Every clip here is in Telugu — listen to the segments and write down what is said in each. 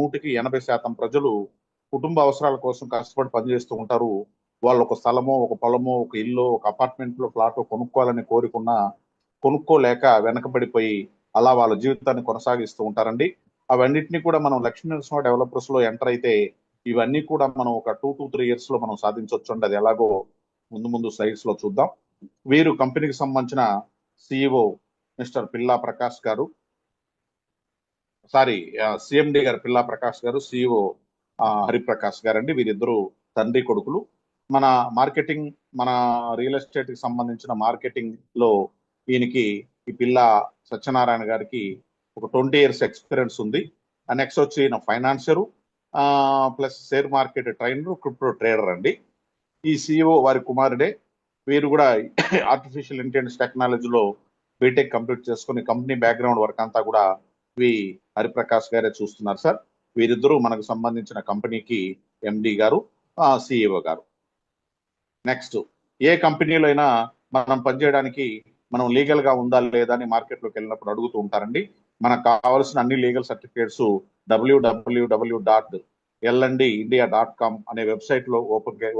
100% ప్రజలు కుటుంబ అవసరాల కోసం కష్టపడి పనిచేస్తూ ఉంటారు. వాళ్ళు ఒక స్థలమో, ఒక పొలమో, ఒక ఇల్లు, ఒక అపార్ట్మెంట్లో ఫ్లాట్ కొనుక్కోవాలని కోరుకున్నా కొనుక్కోలేక వెనకబడిపోయి అలా వాళ్ళ జీవితాన్ని కొనసాగిస్తూ ఉంటారండి. అవన్నిటిని కూడా మనం లక్ష్మీ నరసింహ డెవలపర్స్ లో ఎంటర్ అయితే ఇవన్నీ కూడా మనం ఒక 2 to 3 years లో మనం సాధించవచ్చు అండి. అది ఎలాగో ముందు స్లైడ్స్ లో చూద్దాం. వీరు కంపెనీకి సంబంధించిన సిఇఓ మిస్టర్ పిల్లా ప్రకాష్ గారు, సారీ సిఎండి గారు పిల్లా ప్రకాష్ గారు, సిఇఓ హరిప్రకాష్ గారు అండి. వీరిద్దరూ తండ్రి కొడుకులు. మన మార్కెటింగ్, మన రియల్ ఎస్టేట్ కి సంబంధించిన మార్కెటింగ్ లో ఈయనకి, ఈ పిల్లా సత్యనారాయణ గారికి ఒక 20 years ఎక్స్పీరియన్స్ ఉంది. నెక్స్ట్ వచ్చి ఈయన financier plus share market trainer, crypto trader అండి. ఈ సిఇఓ వారి కుమారుడే. వీరు కూడా ఆర్టిఫిషియల్ ఇంటెలిజెన్స్ టెక్నాలజీలో బీటెక్ కంప్లీట్ చేసుకుని కంపెనీ బ్యాక్గ్రౌండ్ వర్క్ అంతా కూడా హరిప్రకాష్ గారే చూస్తున్నారు సార్. వీరిద్దరూ మనకు సంబంధించిన కంపెనీకి ఎండి గారు, సిఇఓ గారు. నెక్స్ట్, ఏ కంపెనీలో అయినా మనం పనిచేయడానికి మనం లీగల్ గా ఉందా లేదా అని మార్కెట్లోకి వెళ్ళినప్పుడు అడుగుతూ ఉంటారండి. మనకు కావాల్సిన అన్ని లీగల్ సర్టిఫికేట్స్ www.lndindia.com అనే వెబ్సైట్ లో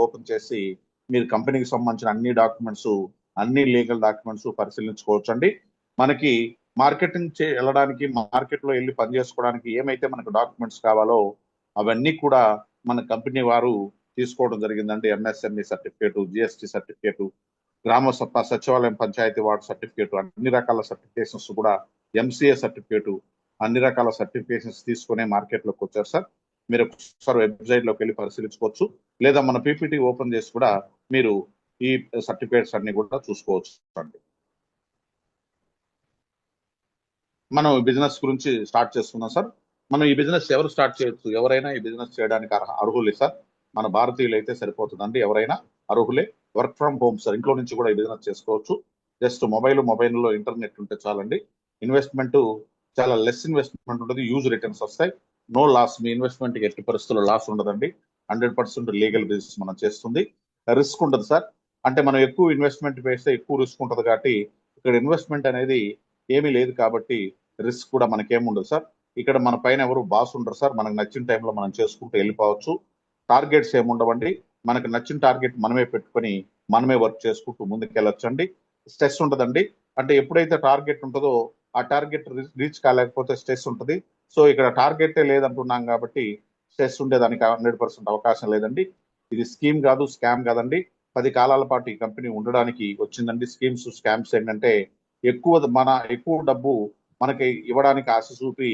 ఓపెన్ చేసి మీరు కంపెనీకి సంబంధించిన అన్ని డాక్యుమెంట్స్, అన్ని లీగల్ డాక్యుమెంట్స్ పరిశీలించుకోవచ్చు అండి. మనకి మార్కెటింగ్ వెళ్ళడానికి, మార్కెట్ లో వెళ్ళి పనిచేసుకోవడానికి ఏమైతే మనకు డాక్యుమెంట్స్ కావాలో అవన్నీ కూడా మన కంపెనీ వారు తీసుకోవడం జరిగిందండి. ఎంఎస్ఎంఈ సర్టిఫికేట్, జిఎస్టి సర్టిఫికేట్, గ్రామ సచివాలయం పంచాయతీ వార్డు సర్టిఫికేట్, అన్ని రకాల సర్టిఫికేషన్స్ కూడా, ఎంసీఏ సర్టిఫికేట్, అన్ని రకాల సర్టిఫికేషన్స్ తీసుకునే మార్కెట్లోకి వచ్చారు సార్. మీరు ఒకసారి వెబ్సైట్ లోకి వెళ్ళి పరిశీలించుకోవచ్చు, లేదా మన పీపీటీ ఓపెన్ చేసి కూడా మీరు ఈ సర్టిఫికేట్స్ అన్ని కూడా చూసుకోవచ్చు అండి. మనం బిజినెస్ గురించి స్టార్ట్ చేసుకున్నాం సార్. మనం ఈ బిజినెస్ ఎవరు స్టార్ట్ చేయొచ్చు? ఎవరైనా ఈ బిజినెస్ చేయడానికి అర్హులే సార్. మన భారతీయులు అయితే సరిపోతుందండి, ఎవరైనా అర్హులే. వర్క్ ఫ్రమ్ హోమ్ సార్, ఇంట్లో నుంచి కూడా ఈ బిజినెస్ చేసుకోవచ్చు. జస్ట్ మొబైల్లో ఇంటర్నెట్ ఉంటే చాలండి. ఇన్వెస్ట్మెంట్ చాలా లెస్ ఇన్వెస్ట్మెంట్ ఉంటుంది, యూజ్ రిటర్న్స్ వస్తాయి, నో లాస్. మీ ఇన్వెస్ట్మెంట్ ఎట్టి పరిస్థితుల్లో లాస్ ఉండదండి. 100% లీగల్ బిజినెస్ మనం చేస్తుంది. రిస్క్ ఉండదు సార్. అంటే మనం ఎక్కువ ఇన్వెస్ట్మెంట్ వేస్తే ఎక్కువ రిస్క్ ఉంటుంది కాబట్టి ఇక్కడ ఇన్వెస్ట్మెంట్ అనేది ఏమీ లేదు కాబట్టి రిస్క్ కూడా మనకేముండదు సార్. ఇక్కడ మన పైన ఎవరు బాస్ ఉండరు సార్. మనకు నచ్చిన టైంలో మనం చేసుకుంటూ వెళ్ళిపోవచ్చు. టార్గెట్స్ ఏముండవండి. మనకు నచ్చిన టార్గెట్ మనమే పెట్టుకొని మనమే వర్క్ చేసుకుంటూ ముందుకెళ్ళొచ్చండి. స్ట్రెస్ ఉండదండి. అంటే ఎప్పుడైతే టార్గెట్ ఉంటుందో ఆ టార్గెట్ రీచ్ కాలేకపోతే స్ట్రెస్ ఉంటుంది. సో ఇక్కడ టార్గెటే లేదంటున్నాం కాబట్టి స్ట్రెస్ ఉండేదానికి 100% అవకాశం లేదండి. ఇది స్కీమ్ కాదు, స్కామ్ కాదండి. 10 కాలాల పాటు ఈ కంపెనీ ఉండడానికి వచ్చిందండి. స్కీమ్స్, స్కామ్స్ ఏంటంటే ఎక్కువ డబ్బు మనకి ఇవ్వడానికి ఆశ చూపి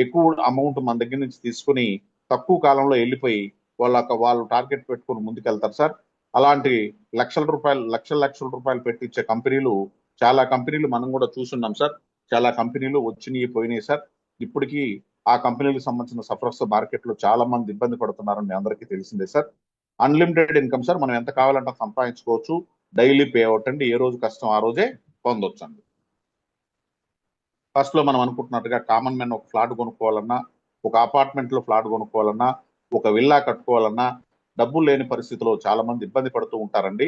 ఎక్కువ అమౌంట్ మన దగ్గర నుంచి తీసుకుని తక్కువ కాలంలో వెళ్ళిపోయి వాళ్ళు టార్గెట్ పెట్టుకుని ముందుకెళ్తారు సార్. అలాంటి లక్షల రూపాయలు పెట్టించే కంపెనీలు, చాలా కంపెనీలు మనం కూడా చూస్తున్నాం సార్. చాలా కంపెనీలు వచ్చినాయి, పోయినాయి సార్. ఇప్పటికీ ఆ కంపెనీలకు సంబంధించిన సఫరర్స్ మార్కెట్ లో చాలా మంది ఇబ్బంది పడుతున్నారని మీ అందరికీ తెలిసిందే సార్. అన్లిమిటెడ్ ఇన్కమ్ సార్, మనం ఎంత కావాలంటే సంపాదించుకోవచ్చు. డైలీ పే అవుట్ అండి, ఏ రోజు కష్టం ఆ రోజే పొందొచ్చు అండి. ఫస్ట్ లో మనం అనుకుంటున్నట్టుగా కామన్ మ్యాన్ ఒక ఫ్లాట్ కొనుక్కోవాలన్నా, ఒక అపార్ట్మెంట్ లో ఫ్లాట్ కొనుక్కోవాలన్నా, ఒక విల్లా కట్టుకోవాలన్నా డబ్బులు లేని పరిస్థితిలో చాలా మంది ఇబ్బంది పడుతూ ఉంటారండి.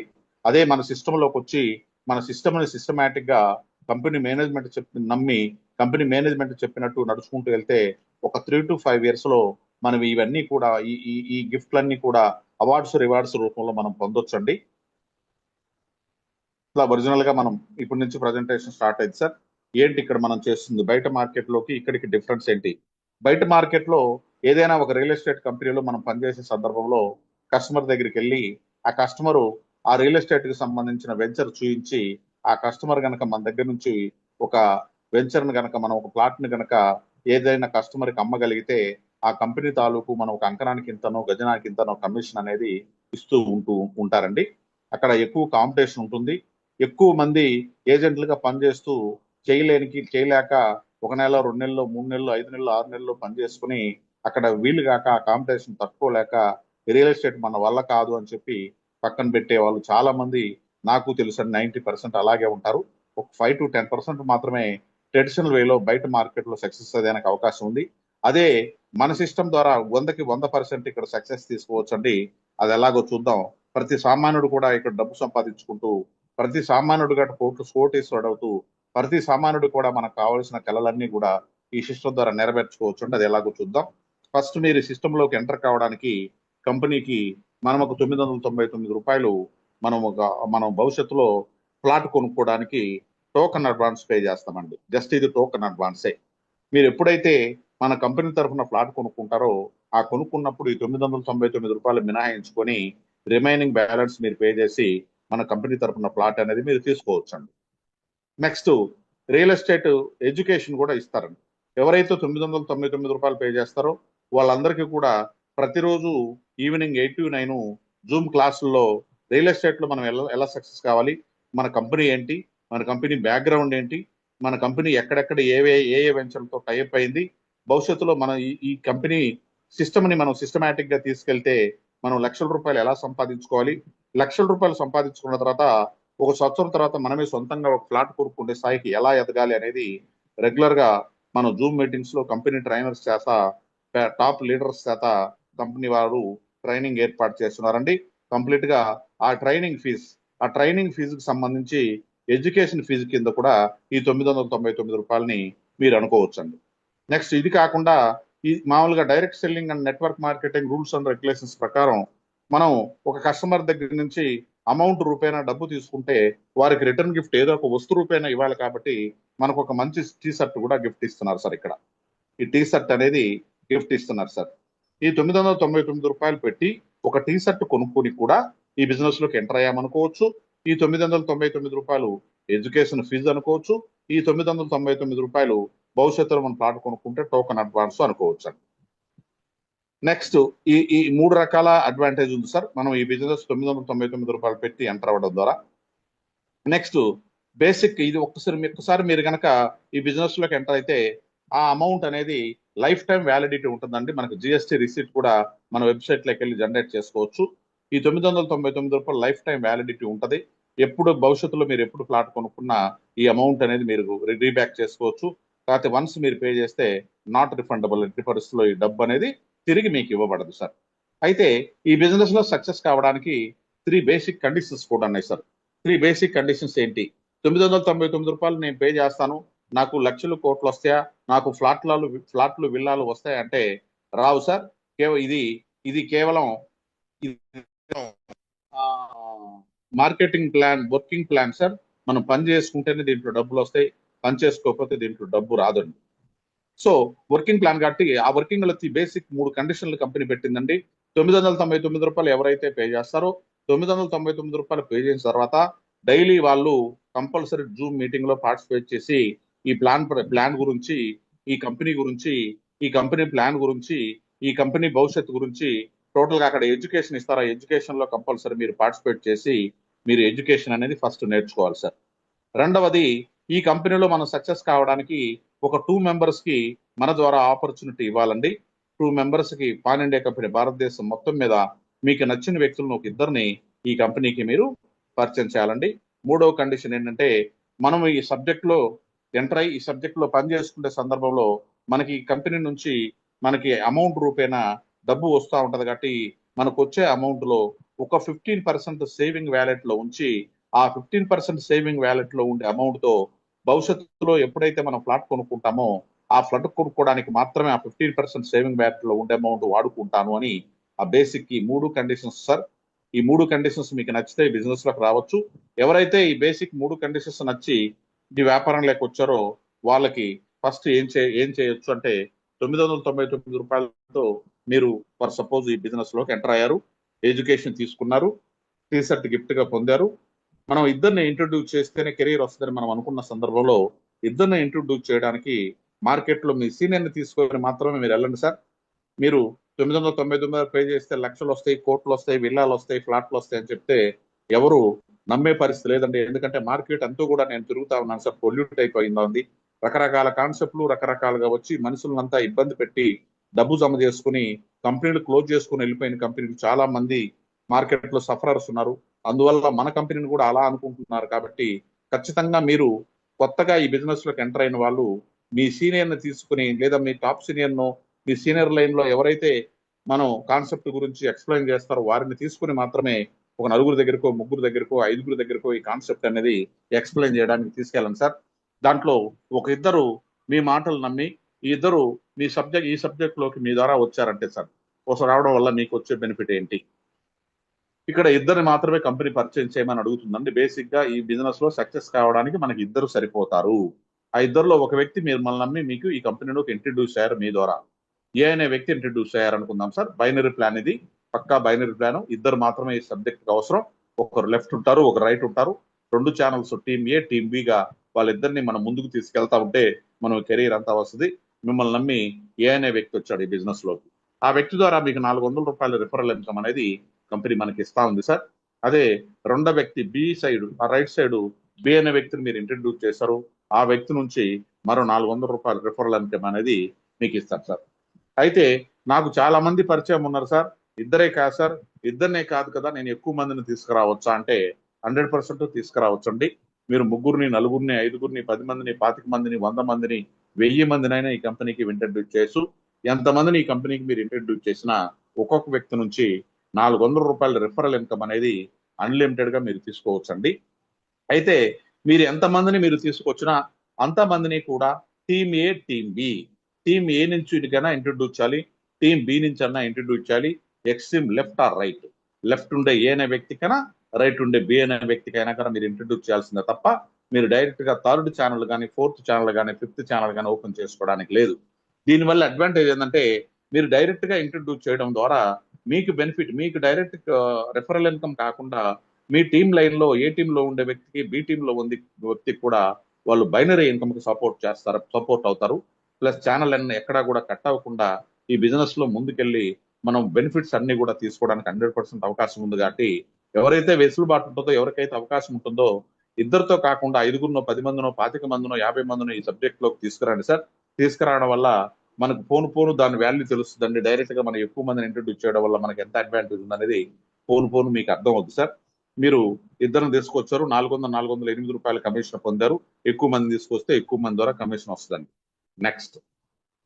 అదే మన సిస్టంలోకి వచ్చి మన సిస్టమ్ని సిస్టమేటిక్ గా కంపెనీ మేనేజ్మెంట్ నమ్మి కంపెనీ మేనేజ్మెంట్ చెప్పినట్టు నడుచుకుంటూ వెళ్తే ఒక 3 to 5 years లో మనం ఇవన్నీ కూడా ఈ గిఫ్ట్లన్నీ కూడా అవార్డ్స్, రివార్డ్స్ రూపంలో మనం పొందొచ్చండి. ఇట్లా ఒరిజినల్ గా మనం ఇప్పటి నుంచి ప్రజెంటేషన్ స్టార్ట్ అయింది సార్. ఏంటి ఇక్కడ మనం చేస్తుంది, బయట మార్కెట్ లోకి ఇక్కడికి డిఫరెన్స్ ఏంటి? బయట మార్కెట్ లో ఏదైనా ఒక రియల్ ఎస్టేట్ కంపెనీలో మనం పనిచేసే సందర్భంలో కస్టమర్ దగ్గరికి వెళ్ళి ఆ కస్టమరు ఆ రియల్ ఎస్టేట్ కి సంబంధించిన వెంచర్ చూపించి ఆ కస్టమర్ గనక మన దగ్గర నుంచి ఒక వెంచర్ ని గనక, మనం ఒక ప్లాట్ ని గనక ఏదైనా కస్టమర్ కి అమ్మగలిగితే ఆ కంపెనీ తాలూకు మనం ఒక అంకణానికి ఇంతనో, గజనానికి ఇంతనో కమిషన్ అనేది ఇస్తూ ఉంటారండి. అక్కడ ఎక్కువ కాంపిటీషన్ ఉంటుంది. ఎక్కువ మంది ఏజెంట్లుగా పనిచేస్తూ చేయలేక 1 నెల, 2 నెలలు, 3 నెలలు, 5 నెలలు, 6 నెలలు పనిచేసుకుని అక్కడ వీలు కాక ఆ కాంపిటీషన్ తట్టుకోలేక రియల్ ఎస్టేట్ మన వల్ల కాదు అని చెప్పి పక్కన పెట్టే వాళ్ళు చాలా మంది నాకు తెలుసు. 90% అలాగే ఉంటారు. ఒక 5 to 10% మాత్రమే ట్రెడిషనల్ వేలో బయట మార్కెట్ లో సక్సెస్ అయ్యేందుకు అవకాశం ఉంది. అదే మన సిస్టమ్ ద్వారా 100కి 100% ఇక్కడ సక్సెస్ తీసుకోవచ్చండి. అది ఎలాగో చూద్దాం. ప్రతి సామాన్యుడు కూడా ఇక్కడ డబ్బు సంపాదించుకుంటూ, ప్రతి సామాన్యుడు గట కోటేశ్వరుడు అవుతూ, ప్రతి సామాన్యుడు కూడా మనకు కావాల్సిన కళలన్నీ కూడా ఈ సిస్టమ్ ద్వారా నెరవేర్చుకోవచ్చు అండి. అది ఎలాగో చూద్దాం. ఫస్ట్ మీరు సిస్టంలోకి ఎంటర్ కావడానికి కంపెనీకి మనం ఒక రూ. 999 మనం భవిష్యత్తులో ప్లాట్ కొనుక్కోవడానికి టోకన్ అడ్వాన్స్ పే చేస్తామండి. జస్ట్ ఇది టోకన్ అడ్వాన్సే. మీరు ఎప్పుడైతే మన కంపెనీ తరఫున ఫ్లాట్ కొనుక్కుంటారో ఆ కొనుక్కున్నప్పుడు ఈ రూ. 999 మినహాయించుకొని రిమైనింగ్ బ్యాలెన్స్ మీరు పే చేసి మన కంపెనీ తరఫున ప్లాట్ అనేది మీరు తీసుకోవచ్చండి. నెక్స్ట్ రియల్ ఎస్టేట్ ఎడ్యుకేషన్ కూడా ఇస్తారండి. ఎవరైతే రూ. 999 పే చేస్తారో వాళ్ళందరికీ కూడా ప్రతిరోజు ఈవినింగ్ 8 to 9 జూమ్ క్లాసుల్లో రియల్ ఎస్టేట్ లో మనం ఎలా సక్సెస్ కావాలి, మన కంపెనీ ఏంటి, మన కంపెనీ బ్యాక్గ్రౌండ్ ఏంటి, మన కంపెనీ ఎక్కడెక్కడ ఏ వెంచర్లతో టైప్ అయింది, భవిష్యత్తులో మన ఈ కంపెనీ సిస్టమ్ ని మనం సిస్టమేటిక్ గా తీసుకెళ్తే మనం రూ. 1,00,000 ఎలా సంపాదించుకోవాలి, రూ. 1,00,000 సంపాదించుకున్న తర్వాత ఒక సంవత్సరం తర్వాత మనమే సొంతంగా ఒక ఫ్లాట్ కొనుక్కుంటే స్థాయికి ఎలా ఎదగాలి అనేది రెగ్యులర్ గా మనం జూమ్ మీటింగ్స్ లో కంపెనీ ట్రైనర్స్ చేత, టాప్ లీడర్స్ చేత కంపెనీ వారు ట్రైనింగ్ ఏర్పాటు చేస్తున్నారండి. కంప్లీట్ గా ఆ ట్రైనింగ్ ఫీజుకి సంబంధించి ఎడ్యుకేషన్ ఫీజు కింద కూడా ఈ రూ. 999 మీరు అనుకోవచ్చండి. నెక్స్ట్ ఇది కాకుండా ఈ మామూలుగా direct selling and network marketing rules and regulations ప్రకారం మనం ఒక కస్టమర్ దగ్గర నుంచి అమౌంట్ రూపేనా డబ్బు తీసుకుంటే వారికి రిటర్న్ గిఫ్ట్ ఏదో ఒక వస్తు రూపేనా ఇవ్వాలి. కాబట్టి మనకు ఒక మంచి టీ షర్ట్ కూడా గిఫ్ట్ ఇస్తున్నారు సార్. ఇక్కడ ఈ టీ షర్ట్ అనేది గిఫ్ట్ ఇస్తున్నారు సార్. ఈ రూ. 999 పెట్టి ఒక టీ షర్ట్ కొనుక్కొని కూడా ఈ బిజినెస్ లోకి ఎంటర్ అయ్యామనుకోవచ్చు. ఈ రూ. 999 ఎడ్యుకేషన్ ఫీజు అనుకోవచ్చు. ఈ రూ. 999 భవిష్యత్తులో మనం ప్లాట్ కొనుక్కుంటే టోకన్ అడ్వాన్స్ అనుకోవచ్చు అండి. నెక్స్ట్ ఈ 3 రకాల అడ్వాంటేజ్ ఉంది సార్ మనం ఈ బిజినెస్ రూ. 999 పెట్టి ఎంటర్ అవ్వడం ద్వారా. నెక్స్ట్ బేసిక్ ఇది ఒక్కసారి మీరు కనుక ఈ బిజినెస్ లోకి ఎంటర్ అయితే ఆ అమౌంట్ అనేది లైఫ్ టైం వ్యాలిడిటీ ఉంటుందండి. మనకు జిఎస్టీ రిసీట్ కూడా మన వెబ్సైట్ లోకి వెళ్ళి జనరేట్ చేసుకోవచ్చు. ఈ రూ. 999 లైఫ్ టైం వ్యాలిడిటీ ఉంటుంది. ఎప్పుడు భవిష్యత్తులో మీరు ఎప్పుడు ఫ్లాట్ కొనుక్కున్నా ఈ అమౌంట్ అనేది మీరు రీబ్యాక్ చేసుకోవచ్చు. కాకపోతే వన్స్ మీరు పే చేస్తే నాట్ రిఫండబుల్, ఎట్టి పరిస్థితుల్లో ఈ డబ్బు అనేది తిరిగి మీకు ఇవ్వబడదు సార్. అయితే ఈ బిజినెస్ లో సక్సెస్ కావడానికి 3 బేసిక్ కండిషన్స్ కూడా ఉన్నాయి సార్. 3 బేసిక్ కండిషన్స్ ఏంటి? రూ. 999 నేను పే చేస్తాను, నాకు లక్షలు కోట్లు వస్తాయా, నాకు ఫ్లాట్లు విల్లాలు వస్తాయంటే రావు సార్. ఇది కేవలం marketing plan, working plan sir. మనం పని చేసుకుంటేనే దీంట్లో డబ్బులు వస్తాయి, పని చేసుకోకపోతే దీంట్లో డబ్బు రాదండి. సో వర్కింగ్ ప్లాన్ కాబట్టి ఆ వర్కింగ్ లో బేసిక్ 3 కండిషన్లు కంపెనీ పెట్టిందండి. రూ. 999 ఎవరైతే పే చేస్తారో రూ. 999 పే చేసిన తర్వాత డైలీ వాళ్ళు కంపల్సరీ జూమ్ మీటింగ్ లో పార్టిసిపేట్ చేసి ఈ ప్లాన్ గురించి, ఈ కంపెనీ గురించి, ఈ కంపెనీ ప్లాన్ గురించి, ఈ కంపెనీ భవిష్యత్తు గురించి టోటల్ గా అక్కడ ఎడ్యుకేషన్ ఇస్తారు. ఆ ఎడ్యుకేషన్ లో కంపల్సరీ మీరు పార్టిసిపేట్ చేసి మీరు ఎడ్యుకేషన్ అనేది ఫస్ట్ నేర్చుకోవాలి సార్. రెండవది, ఈ కంపెనీలో మనం సక్సెస్ కావడానికి ఒక 2 మెంబర్స్ కి మన ద్వారా ఆపర్చునిటీ ఇవ్వాలండి. 2 మెంబర్స్ కి పాన్ ఇండియా కంపెనీ భారతదేశం మొత్తం మీద మీకు నచ్చిన వ్యక్తులను ఒక ఇద్దరిని ఈ కంపెనీకి మీరు పరిచయం చేయాలండి. మూడవ కండిషన్ ఏంటంటే మనం ఈ సబ్జెక్ట్ లో ఎంటర్ అయ్యి ఈ సబ్జెక్ట్ లో పని చేసుకునే సందర్భంలో మనకి కంపెనీ నుంచి మనకి అమౌంట్ రూపేనా డబ్బు వస్తూ ఉంటది. కాబట్టి మనకు వచ్చే అమౌంట్ లో ఒక 15% సేవింగ్ వ్యాలెట్ లో ఉంచి ఆ 15% సేవింగ్ వ్యాలెట్ లో ఉండే అమౌంట్ తో భవిష్యత్తులో ఎప్పుడైతే మనం ఫ్లాట్ కొనుక్కుంటామో ఆ ఫ్లాట్ కొనుక్కోవడానికి మాత్రమే ఆ 15% సేవింగ్ వ్యాలెట్ లో ఉండే అమౌంట్ వాడుకుంటాను అని ఆ బేసిక్ ఈ 3 కండిషన్స్ సార్. ఈ 3 కండిషన్స్ మీకు నచ్చితే బిజినెస్ లోకి రావచ్చు. ఎవరైతే ఈ బేసిక్ 3 కండిషన్స్ నచ్చి ఈ వ్యాపారంలోకి వచ్చారో వాళ్ళకి ఫస్ట్ ఏం చేయొచ్చు అంటే రూ. 999 మీరు ఫర్ సపోజ్ ఈ బిజినెస్ లోకి ఎంటర్ అయ్యారు, ఎడ్యుకేషన్ తీసుకున్నారు, టీ షర్ట్ గిఫ్ట్ గా పొందారు. మనం ఇద్దరిని ఇంట్రొడ్యూస్ చేస్తేనే కెరీర్ వస్తుందని మనం అనుకున్న సందర్భంలో ఇద్దరిని ఇంట్రొడ్యూస్ చేయడానికి మార్కెట్ లో మీ సీనియర్ ని తీసుకొని మాత్రమే మీరు వెళ్ళండి సార్. మీరు 999 పే చేస్తే లక్షలు వస్తాయి, కోట్లు వస్తాయి, విల్లాలు వస్తాయి, ఫ్లాట్లు వస్తాయి అని చెప్తే ఎవరు నమ్మే పరిస్థితి లేదండి. ఎందుకంటే మార్కెట్ అంతా కూడా నేను తిరుగుతా ఉన్నాను సార్, పొల్యూట్ అయిపోయింది. రకరకాల కాన్సెప్ట్లు రకరకాలుగా వచ్చి మనుషులంతా ఇబ్బంది పెట్టి డబ్బు జమ చేసుకుని కంపెనీలు క్లోజ్ చేసుకుని వెళ్ళిపోయిన కంపెనీలు చాలా మంది మార్కెట్ లో సఫరర్స్ ఉన్నారు. అందువల్ల మన కంపెనీని కూడా అలా అనుకుంటున్నారు. కాబట్టి ఖచ్చితంగా మీరు కొత్తగా ఈ బిజినెస్ లోకి ఎంటర్ అయిన వాళ్ళు మీ సీనియర్ ని తీసుకుని లేదా మీ టాప్ సీనియర్ నో మీ సీనియర్ లైన్ లో ఎవరైతే మనం కాన్సెప్ట్ గురించి ఎక్స్ప్లెయిన్ చేస్తారో వారిని తీసుకుని మాత్రమే ఒక 4 దగ్గరకో 3 దగ్గరకో 5 దగ్గరకో ఈ కాన్సెప్ట్ అనేది ఎక్స్ప్లెయిన్ చేయడానికి తీసుకెళ్ళండి సార్. దాంట్లో ఒక ఇద్దరు మీ మాటలు నమ్మి ఈ ఇద్దరు ఈ సబ్జెక్ట్ లోకి మీ ద్వారా వచ్చారంటే సార్, కోసం రావడం వల్ల మీకు వచ్చే బెనిఫిట్ ఏంటి? ఇక్కడ ఇద్దరిని మాత్రమే కంపెనీ పరిచయం చేయమని అడుగుతుందండి. బేసిక్ గా ఈ బిజినెస్ లో సక్సెస్ కావడానికి మనకి ఇద్దరు సరిపోతారు. ఆ ఇద్దరులో ఒక వ్యక్తి మిమ్మల్ని నమ్మి మీకు ఈ కంపెనీలోకి ఇంట్రడ్యూస్ అయ్యారు మీ ద్వారా. ఏ అనే వ్యక్తి ఇంట్రడ్యూస్ అయ్యారు అనుకుందాం సార్. బైనరీ ప్లాన్ ఇది, పక్కా బైనరీ ప్లాన్. ఇద్దరు మాత్రమే ఈ సబ్జెక్ట్ అవసరం. ఒకరు లెఫ్ట్ ఉంటారు, ఒకరు రైట్ ఉంటారు. 2 channels, team A team B గా వాళ్ళిద్దరిని మనం ముందుకు తీసుకెళ్తా ఉంటే మనం కెరీర్ అంతా వస్తుంది. మిమ్మల్ని నమ్మి ఏ అనే వ్యక్తి వచ్చాడు ఈ బిజినెస్ లోకి. ఆ వ్యక్తి ద్వారా మీకు ₹400 రిఫరల్ ఇన్కమ్ అనేది కంపెనీ మనకి ఇస్తా ఉంది సార్. అదే రెండో వ్యక్తి బి సైడ్, ఆ రైట్ సైడ్ బి అనే వ్యక్తిని మీరు ఇంట్రడ్యూస్ చేశారు. ఆ వ్యక్తి నుంచి మరో ₹400 రిఫరల్ ఇన్కమ్ అనేది మీకు ఇస్తారు సార్. అయితే నాకు చాలా మంది పరిచయం ఉన్నారు సార్. ఇద్దరే కాదు సార్, ఇద్దరినే కాదు కదా, నేను ఎక్కువ మందిని తీసుకురావచ్చా అంటే 100% తీసుకురావచ్చండి. మీరు ముగ్గురిని, నలుగురిని, 5గురిని, 10 మందిని, 25 మందిని, 100 మందిని, 1000 మందినైనా ఈ కంపెనీకి ఇంట్రడ్యూస్ చేసు ఎంతమందిని ఈ కంపెనీకి మీరు ఇంట్రడ్యూస్ చేసినా ఒక్కొక్క వ్యక్తి నుంచి ₹400 రిఫరల్ ఇన్కమ్ అనేది అన్లిమిటెడ్ గా మీరు తీసుకోవచ్చండి. అయితే మీరు ఎంతమందిని మీరు తీసుకొచ్చినా అంతమందిని కూడా team A team B, team A నుంచి ఇటుకైనా ఇంట్రడ్యూస్ చేయాలి, టీమ్ బి నుంచి అన్నా ఇంట్రడ్యూస్ చేయాలి. Extreme left or right, left ఉండే ఏ అనే వ్యక్తికైనా, రైట్ ఉండే బి అనే వ్యక్తికైనా కూడా మీరు ఇంట్రడ్యూస్ చేయాల్సిందే తప్ప మీరు డైరెక్ట్ గా 3rd ఛానల్ కానీ, 4th ఛానల్ కానీ, 5th ఛానల్ కానీ ఓపెన్ చేసుకోవడానికి లేదు. దీనివల్ల అడ్వాంటేజ్ ఏంటంటే మీరు డైరెక్ట్ గా ఇంట్రడ్యూస్ చేయడం ద్వారా మీకు బెనిఫిట్, మీకు డైరెక్ట్ రెఫరల్ ఇన్కమ్ కాకుండా మీ టీం లైన్ లో ఏ టీంలో ఉండే వ్యక్తికి, బి టీంలో ఉంది వ్యక్తికి కూడా వాళ్ళు బైనరీ ఇన్కమ్ కి సపోర్ట్ అవుతారు. ప్లస్ ఛానల్ అన్ని ఎక్కడా కూడా కట్ అవ్వకుండా ఈ బిజినెస్ లో ముందుకెళ్ళి మనం బెనిఫిట్స్ అన్ని కూడా తీసుకోవడానికి 100% అవకాశం ఉంది. కాబట్టి ఎవరైతే వెసులుబాటు ఉంటుందో, ఎవరికైతే అవకాశం ఉంటుందో ఇద్దరితో కాకుండా 5గురినో, 10 మందినో, 25 మందినో, 50 మందినో ఈ సబ్జెక్ట్ లోకి తీసుకురండి సార్. తీసుకురావడం వల్ల మనకు పోను దాని వాల్యూ తెలుస్తుందండి. డైరెక్ట్ గా మనం ఎక్కువ మందిని ఇంట్రడ్యూస్ చేయడం వల్ల మనకి ఎంత అడ్వాంటేజ్ ఉందనేది పోను మీకు అర్థం అవుతుంది సార్. మీరు ఇద్దరిని తీసుకొచ్చారు, ₹408 కమిషన్ పొందారు. ఎక్కువ మంది తీసుకొస్తే ఎక్కువ మంది ద్వారా కమిషన్ వస్తుందండి. నెక్స్ట్,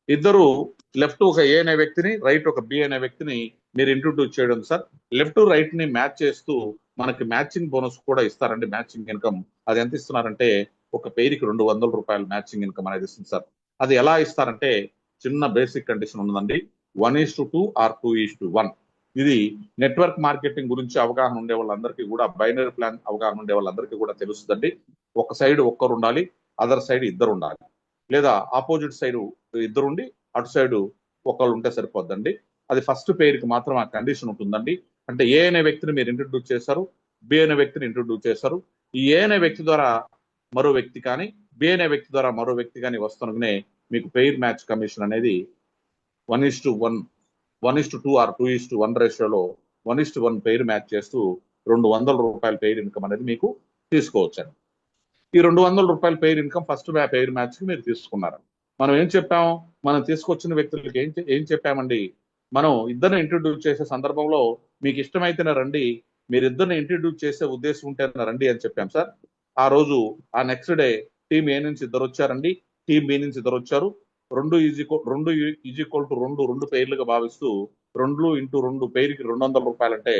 ఇద్దరు లెఫ్ట్ ఒక ఏ అనే వ్యక్తిని, రైట్ ఒక బి అనే వ్యక్తిని మీరు ఇంట్రడ్యూస్ చేయడం సార్. లెఫ్ట్ రైట్ ని మ్యాచ్ చేస్తూ మనకి మ్యాచింగ్ బోనస్ కూడా ఇస్తారండి. మ్యాచింగ్ ఇన్కమ్ అది ఎంత ఇస్తున్నారంటే ఒక పేరుకి ₹200 మ్యాచింగ్ ఇన్కమ్ అనేది ఇస్తుంది సార్. అది ఎలా ఇస్తారంటే చిన్న బేసిక్ కండిషన్ ఉందండి. 1:2 ఆర్ 2:1. ఇది నెట్వర్క్ మార్కెటింగ్ గురించి అవగాహన ఉండే వాళ్ళందరికీ కూడా, బైనరీ ప్లాన్ అవగాహన ఉండే వాళ్ళందరికీ కూడా తెలుస్తుందండి. ఒక సైడ్ ఒక్కరు ఉండాలి, అదర్ సైడ్ ఇద్దరు ఉండాలి, లేదా ఆపోజిట్ సైడ్ ఇద్దరుండి అటు సైడ్ ఒకళ్ళు ఉంటే సరిపోద్దండి. అది ఫస్ట్ పేరుకి మాత్రం ఆ కండిషన్ ఉంటుందండి. అంటే ఏ అనే వ్యక్తిని మీరు ఇంట్రడ్యూస్ చేశారు, బి అనే వ్యక్తిని ఇంట్రడ్యూస్ చేశారు. ఈ ఏ అనే వ్యక్తి ద్వారా మరో వ్యక్తి కానీ, బి అనే వ్యక్తి ద్వారా మరో వ్యక్తి కానీ వస్తున్నగానే మీకు పెయిర్ మ్యాచ్ కమిషన్ అనేది 1:1, 1:2 ఆర్ 2:1 రేషియోలో 1:1 పెయిర్ మ్యాచ్ చేస్తూ ₹200 పెయిర్ ఇన్కమ్ అనేది మీకు తీసుకోవచ్చండి. ఈ ₹200 pair income first pair match కి మీరు తీసుకున్నారు. మనం ఏం చెప్పాము, మనం తీసుకొచ్చిన వ్యక్తులకి ఏం చెప్పామండి, మనం ఇద్దరిని ఇంట్రడ్యూస్ చేసే సందర్భంలో మీకు ఇష్టమైతేనే రండి, మీరు ఇద్దరిని ఇంట్రడ్యూస్ చేసే ఉద్దేశం ఉంటేనే రండి అని చెప్పాం సార్. ఆ రోజు ఆ నెక్స్ట్ డే టీమ్ ఏ నుంచి ఇద్దరు వచ్చారండి, టీమ్ బి నుంచి ఇద్దరు వచ్చారు. 2 పెయిర్లుగా భావిస్తూ 2 × 2 పెయిర్కి ₹200 అంటే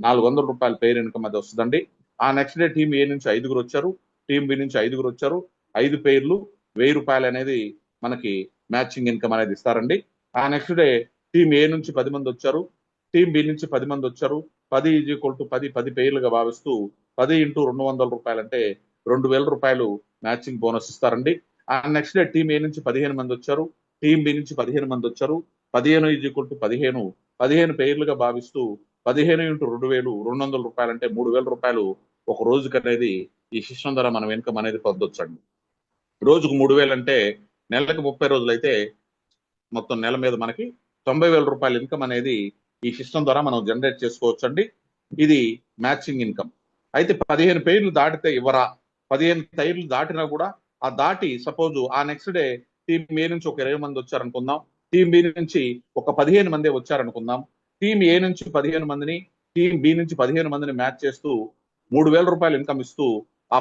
₹400 పెయిర్ ఇన్కమ్ అది వస్తుందండి. ఆ నెక్స్ట్ డే టీమ్ ఏ నుంచి 5గురు వచ్చారు, టీమ్ బి నుంచి 5గురు వచ్చారు. 5 పెయిర్లు ₹1000 అనేది మనకి మ్యాచింగ్ ఇన్కమ్ అనేది ఇస్తారండి. ఆ నెక్స్ట్ డే టీమ్ ఏ నుంచి 10 మంది వచ్చారు, టీమ్ బి నుంచి 10 మంది వచ్చారు. 10 = 10 పెయిర్లుగా భావిస్తూ 10 × ₹200 అంటే ₹2000 మ్యాచింగ్ బోనస్ ఇస్తారండి. ఆ నెక్స్ట్ డే టీమ్ ఏ నుంచి 15 మంది వచ్చారు, టీమ్ బి నుంచి 15 మంది వచ్చారు. 15 = 15 పెయిర్లుగా భావిస్తూ 15 × 2000 ₹200 అంటే ₹3000 ఒక రోజుకి అనేది ఈ సిస్టమ్ ద్వారా మనం ఇన్కమ్ అనేది పొందొచ్చండి. రోజుకు 3000 అంటే నెలకు 30 రోజులు అయితే మొత్తం నెల మీద మనకి ₹90,000 ఇన్కమ్ అనేది ఈ సిస్టమ్ ద్వారా మనం జనరేట్ చేసుకోవచ్చండి. ఇది మ్యాచింగ్ ఇన్కమ్. అయితే 15 పెయిర్లు దాటితే ఇవ్వరా, 15 పెయిర్లు దాటినా కూడా ఆ దాటి సపోజ్ ఆ నెక్స్ట్ డే టీమ్ ఏ నుంచి ఒక 20 మంది వచ్చారనుకుందాం, టీమ్ బి నుంచి ఒక 15 మంది వచ్చారనుకుందాం. టీమ్ ఏ నుంచి 15 మందిని, టీమ్ బి నుంచి 15 మందిని మ్యాచ్ చేస్తూ ₹3000 ఇన్కమ్ ఇస్తూ ఆ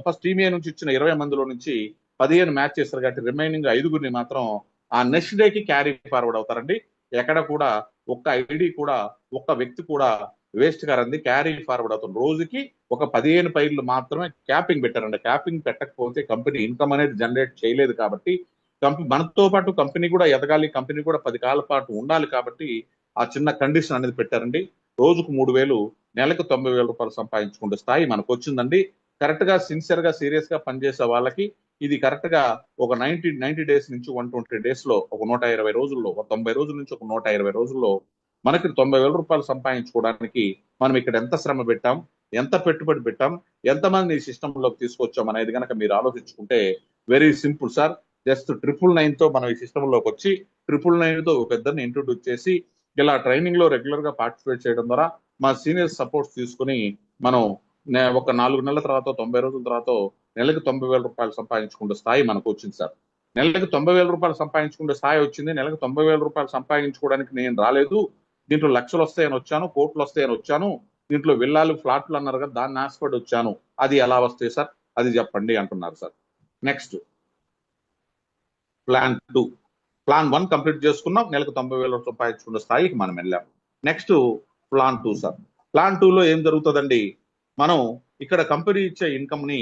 ఫస్ట్ టీమ్ ఏ నుంచి ఇచ్చిన 20 మందిలో నుంచి 15 మ్యాచ్ చేస్తారు కాబట్టి రిమైనింగ్ 5గురిని మాత్రం ఆ నెక్స్ట్ డేకి క్యారీ ఫార్వర్డ్ అవుతారండి. ఎక్కడ కూడా ఒక్క ఐడి కూడా, ఒక్క వ్యక్తి కూడా వేస్ట్ గారంది క్యారీ ఫార్వర్డ్ అవుతుంది. రోజుకి ఒక 15 పెయిర్లు మాత్రమే క్యాపింగ్ పెట్టారండి. క్యాపింగ్ పెట్టకపోతే కంపెనీ ఇన్కమ్ అనేది జనరేట్ చేయలేదు కాబట్టి మనతో పాటు కంపెనీ కూడా ఎదగాలి, కంపెనీ కూడా 10 కాల పాటు ఉండాలి కాబట్టి ఆ చిన్న కండిషన్ అనేది పెట్టారండి. రోజుకు 3,000, నెలకు 90,000 రూపాయలు సంపాదించుకునే స్థాయి మనకు వచ్చిందండి. కరెక్ట్ గా సిన్సియర్ గా సీరియస్ గా పనిచేసే వాళ్ళకి ఇది కరెక్ట్ గా ఒక 90 డేస్ నుంచి 120 డేస్ లో, ఒక 120 రోజుల్లో, ఒక 90 రోజుల నుంచి ఒక 120 రోజుల్లో మనకి 90,000 రూపాయలు సంపాదించుకోవడానికి మనం ఇక్కడ ఎంత శ్రమ పెట్టాం, ఎంత పెట్టుబడి పెట్టాం, ఎంతమంది ఈ సిస్టమ్ లోకి తీసుకొచ్చాం అనేది కనుక మీరు ఆలోచించుకుంటే వెరీ సింపుల్ సార్. జస్ట్ 999 తో మనం ఈ సిస్టమ్ లోకి వచ్చి 999 తో ఒక ఇద్దరిని ఇంట్రొడ్యూస్ చేసి ఇలా ట్రైనింగ్ లో రెగ్యులర్ గా పార్టిసిపేట్ చేయడం ద్వారా మా సీనియర్ సపోర్ట్స్ తీసుకుని మనం ఒక 4 నెలల తర్వాత, 90 రోజుల తర్వాత నెలకు 90,000 రూపాయలు సంపాదించుకునే స్థాయి మనకు వచ్చింది సార్. నెలకు 90,000 రూపాయలు సంపాదించుకునే స్థాయి వచ్చింది. నెలకు 90,000 రూపాయలు సంపాదించుకోవడానికి నేను రాలేదు, దీంట్లో లక్షలు వస్తాయని వచ్చాను, కోట్లు వస్తాయని వచ్చాను, దీంట్లో విల్లాలు ఫ్లాట్లు అన్నారు కదా దాన్ని ఆశపడి వచ్చాను, అది ఎలా వస్తాయి సార్ అది చెప్పండి అంటున్నారు sir. Next plan 2. Plan 1 complete చేసుకున్నాం, నెలకు 90,000 సంపాదించుకునే స్థాయికి మనం వెళ్ళాం. Next plan 2 sir. ప్లాన్ 2 లో ఏం జరుగుతుందండి, మనం ఇక్కడ కంపెనీ ఇచ్చే ఇన్కమ్ ని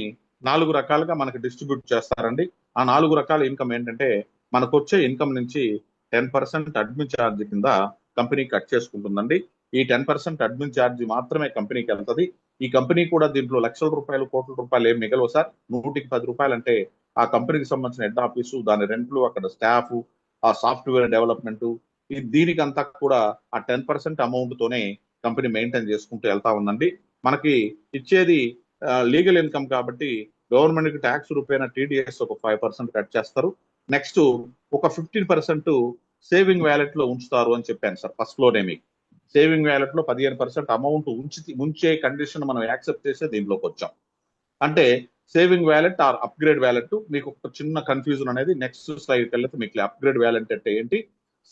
4 రకాలుగా మనకి డిస్ట్రిబ్యూట్ చేస్తారండి. ఆ 4 రకాల ఇన్కమ్ ఏంటంటే, మనకు వచ్చే ఇన్కమ్ నుంచి 10% అడ్మిన్ ఛార్జ్ కింద కంపెనీ కట్ చేసుకుంటుందండి. ఈ 10% అడ్మిన్ ఛార్జ్ మాత్రమే కంపెనీకి వెళ్తుంది. ఈ కంపెనీ కూడా దీంట్లో లక్షల రూపాయలు, కోట్ల రూపాయలు ఏం మిగలవు సార్. 100కి 10 రూపాయలు అంటే ఆ కంపెనీకి సంబంధించిన హెడ్ ఆఫీసు, దాని రెంట్లు, అక్కడ స్టాఫ్, ఆ సాఫ్ట్వేర్ డెవలప్మెంట్, దీనికంతా కూడా ఆ 10% అమౌంట్ తోనే కంపెనీ మెయింటైన్ చేసుకుంటూ వెళ్తా ఉందండి. మనకి ఇచ్చేది లీగల్ ఇన్కమ్ కాబట్టి గవర్నమెంట్ కి ట్యాక్స్ రూపేణ టీడీఎస్ ఒక 5% కట్ చేస్తారు. నెక్స్ట్ ఒక 15% సేవింగ్ వ్యాలెట్ లో ఉంచుతారు అని చెప్పాను సార్ ఫస్ట్ లోనే. మీకు సేవింగ్ వ్యాలెట్ లో 15% అమౌంట్ ఉంచే కండిషన్ మనం యాక్సెప్ట్ చేసే దీంట్లోకి వచ్చాం. అంటే saving wallet or upgrade wallet, మీకు ఒక చిన్న కన్ఫ్యూజన్ అనేది నెక్స్ట్ స్లైడ్కి వెళ్తే మీకు అప్గ్రేడ్ వ్యాలెట్ అంటే ఏంటి,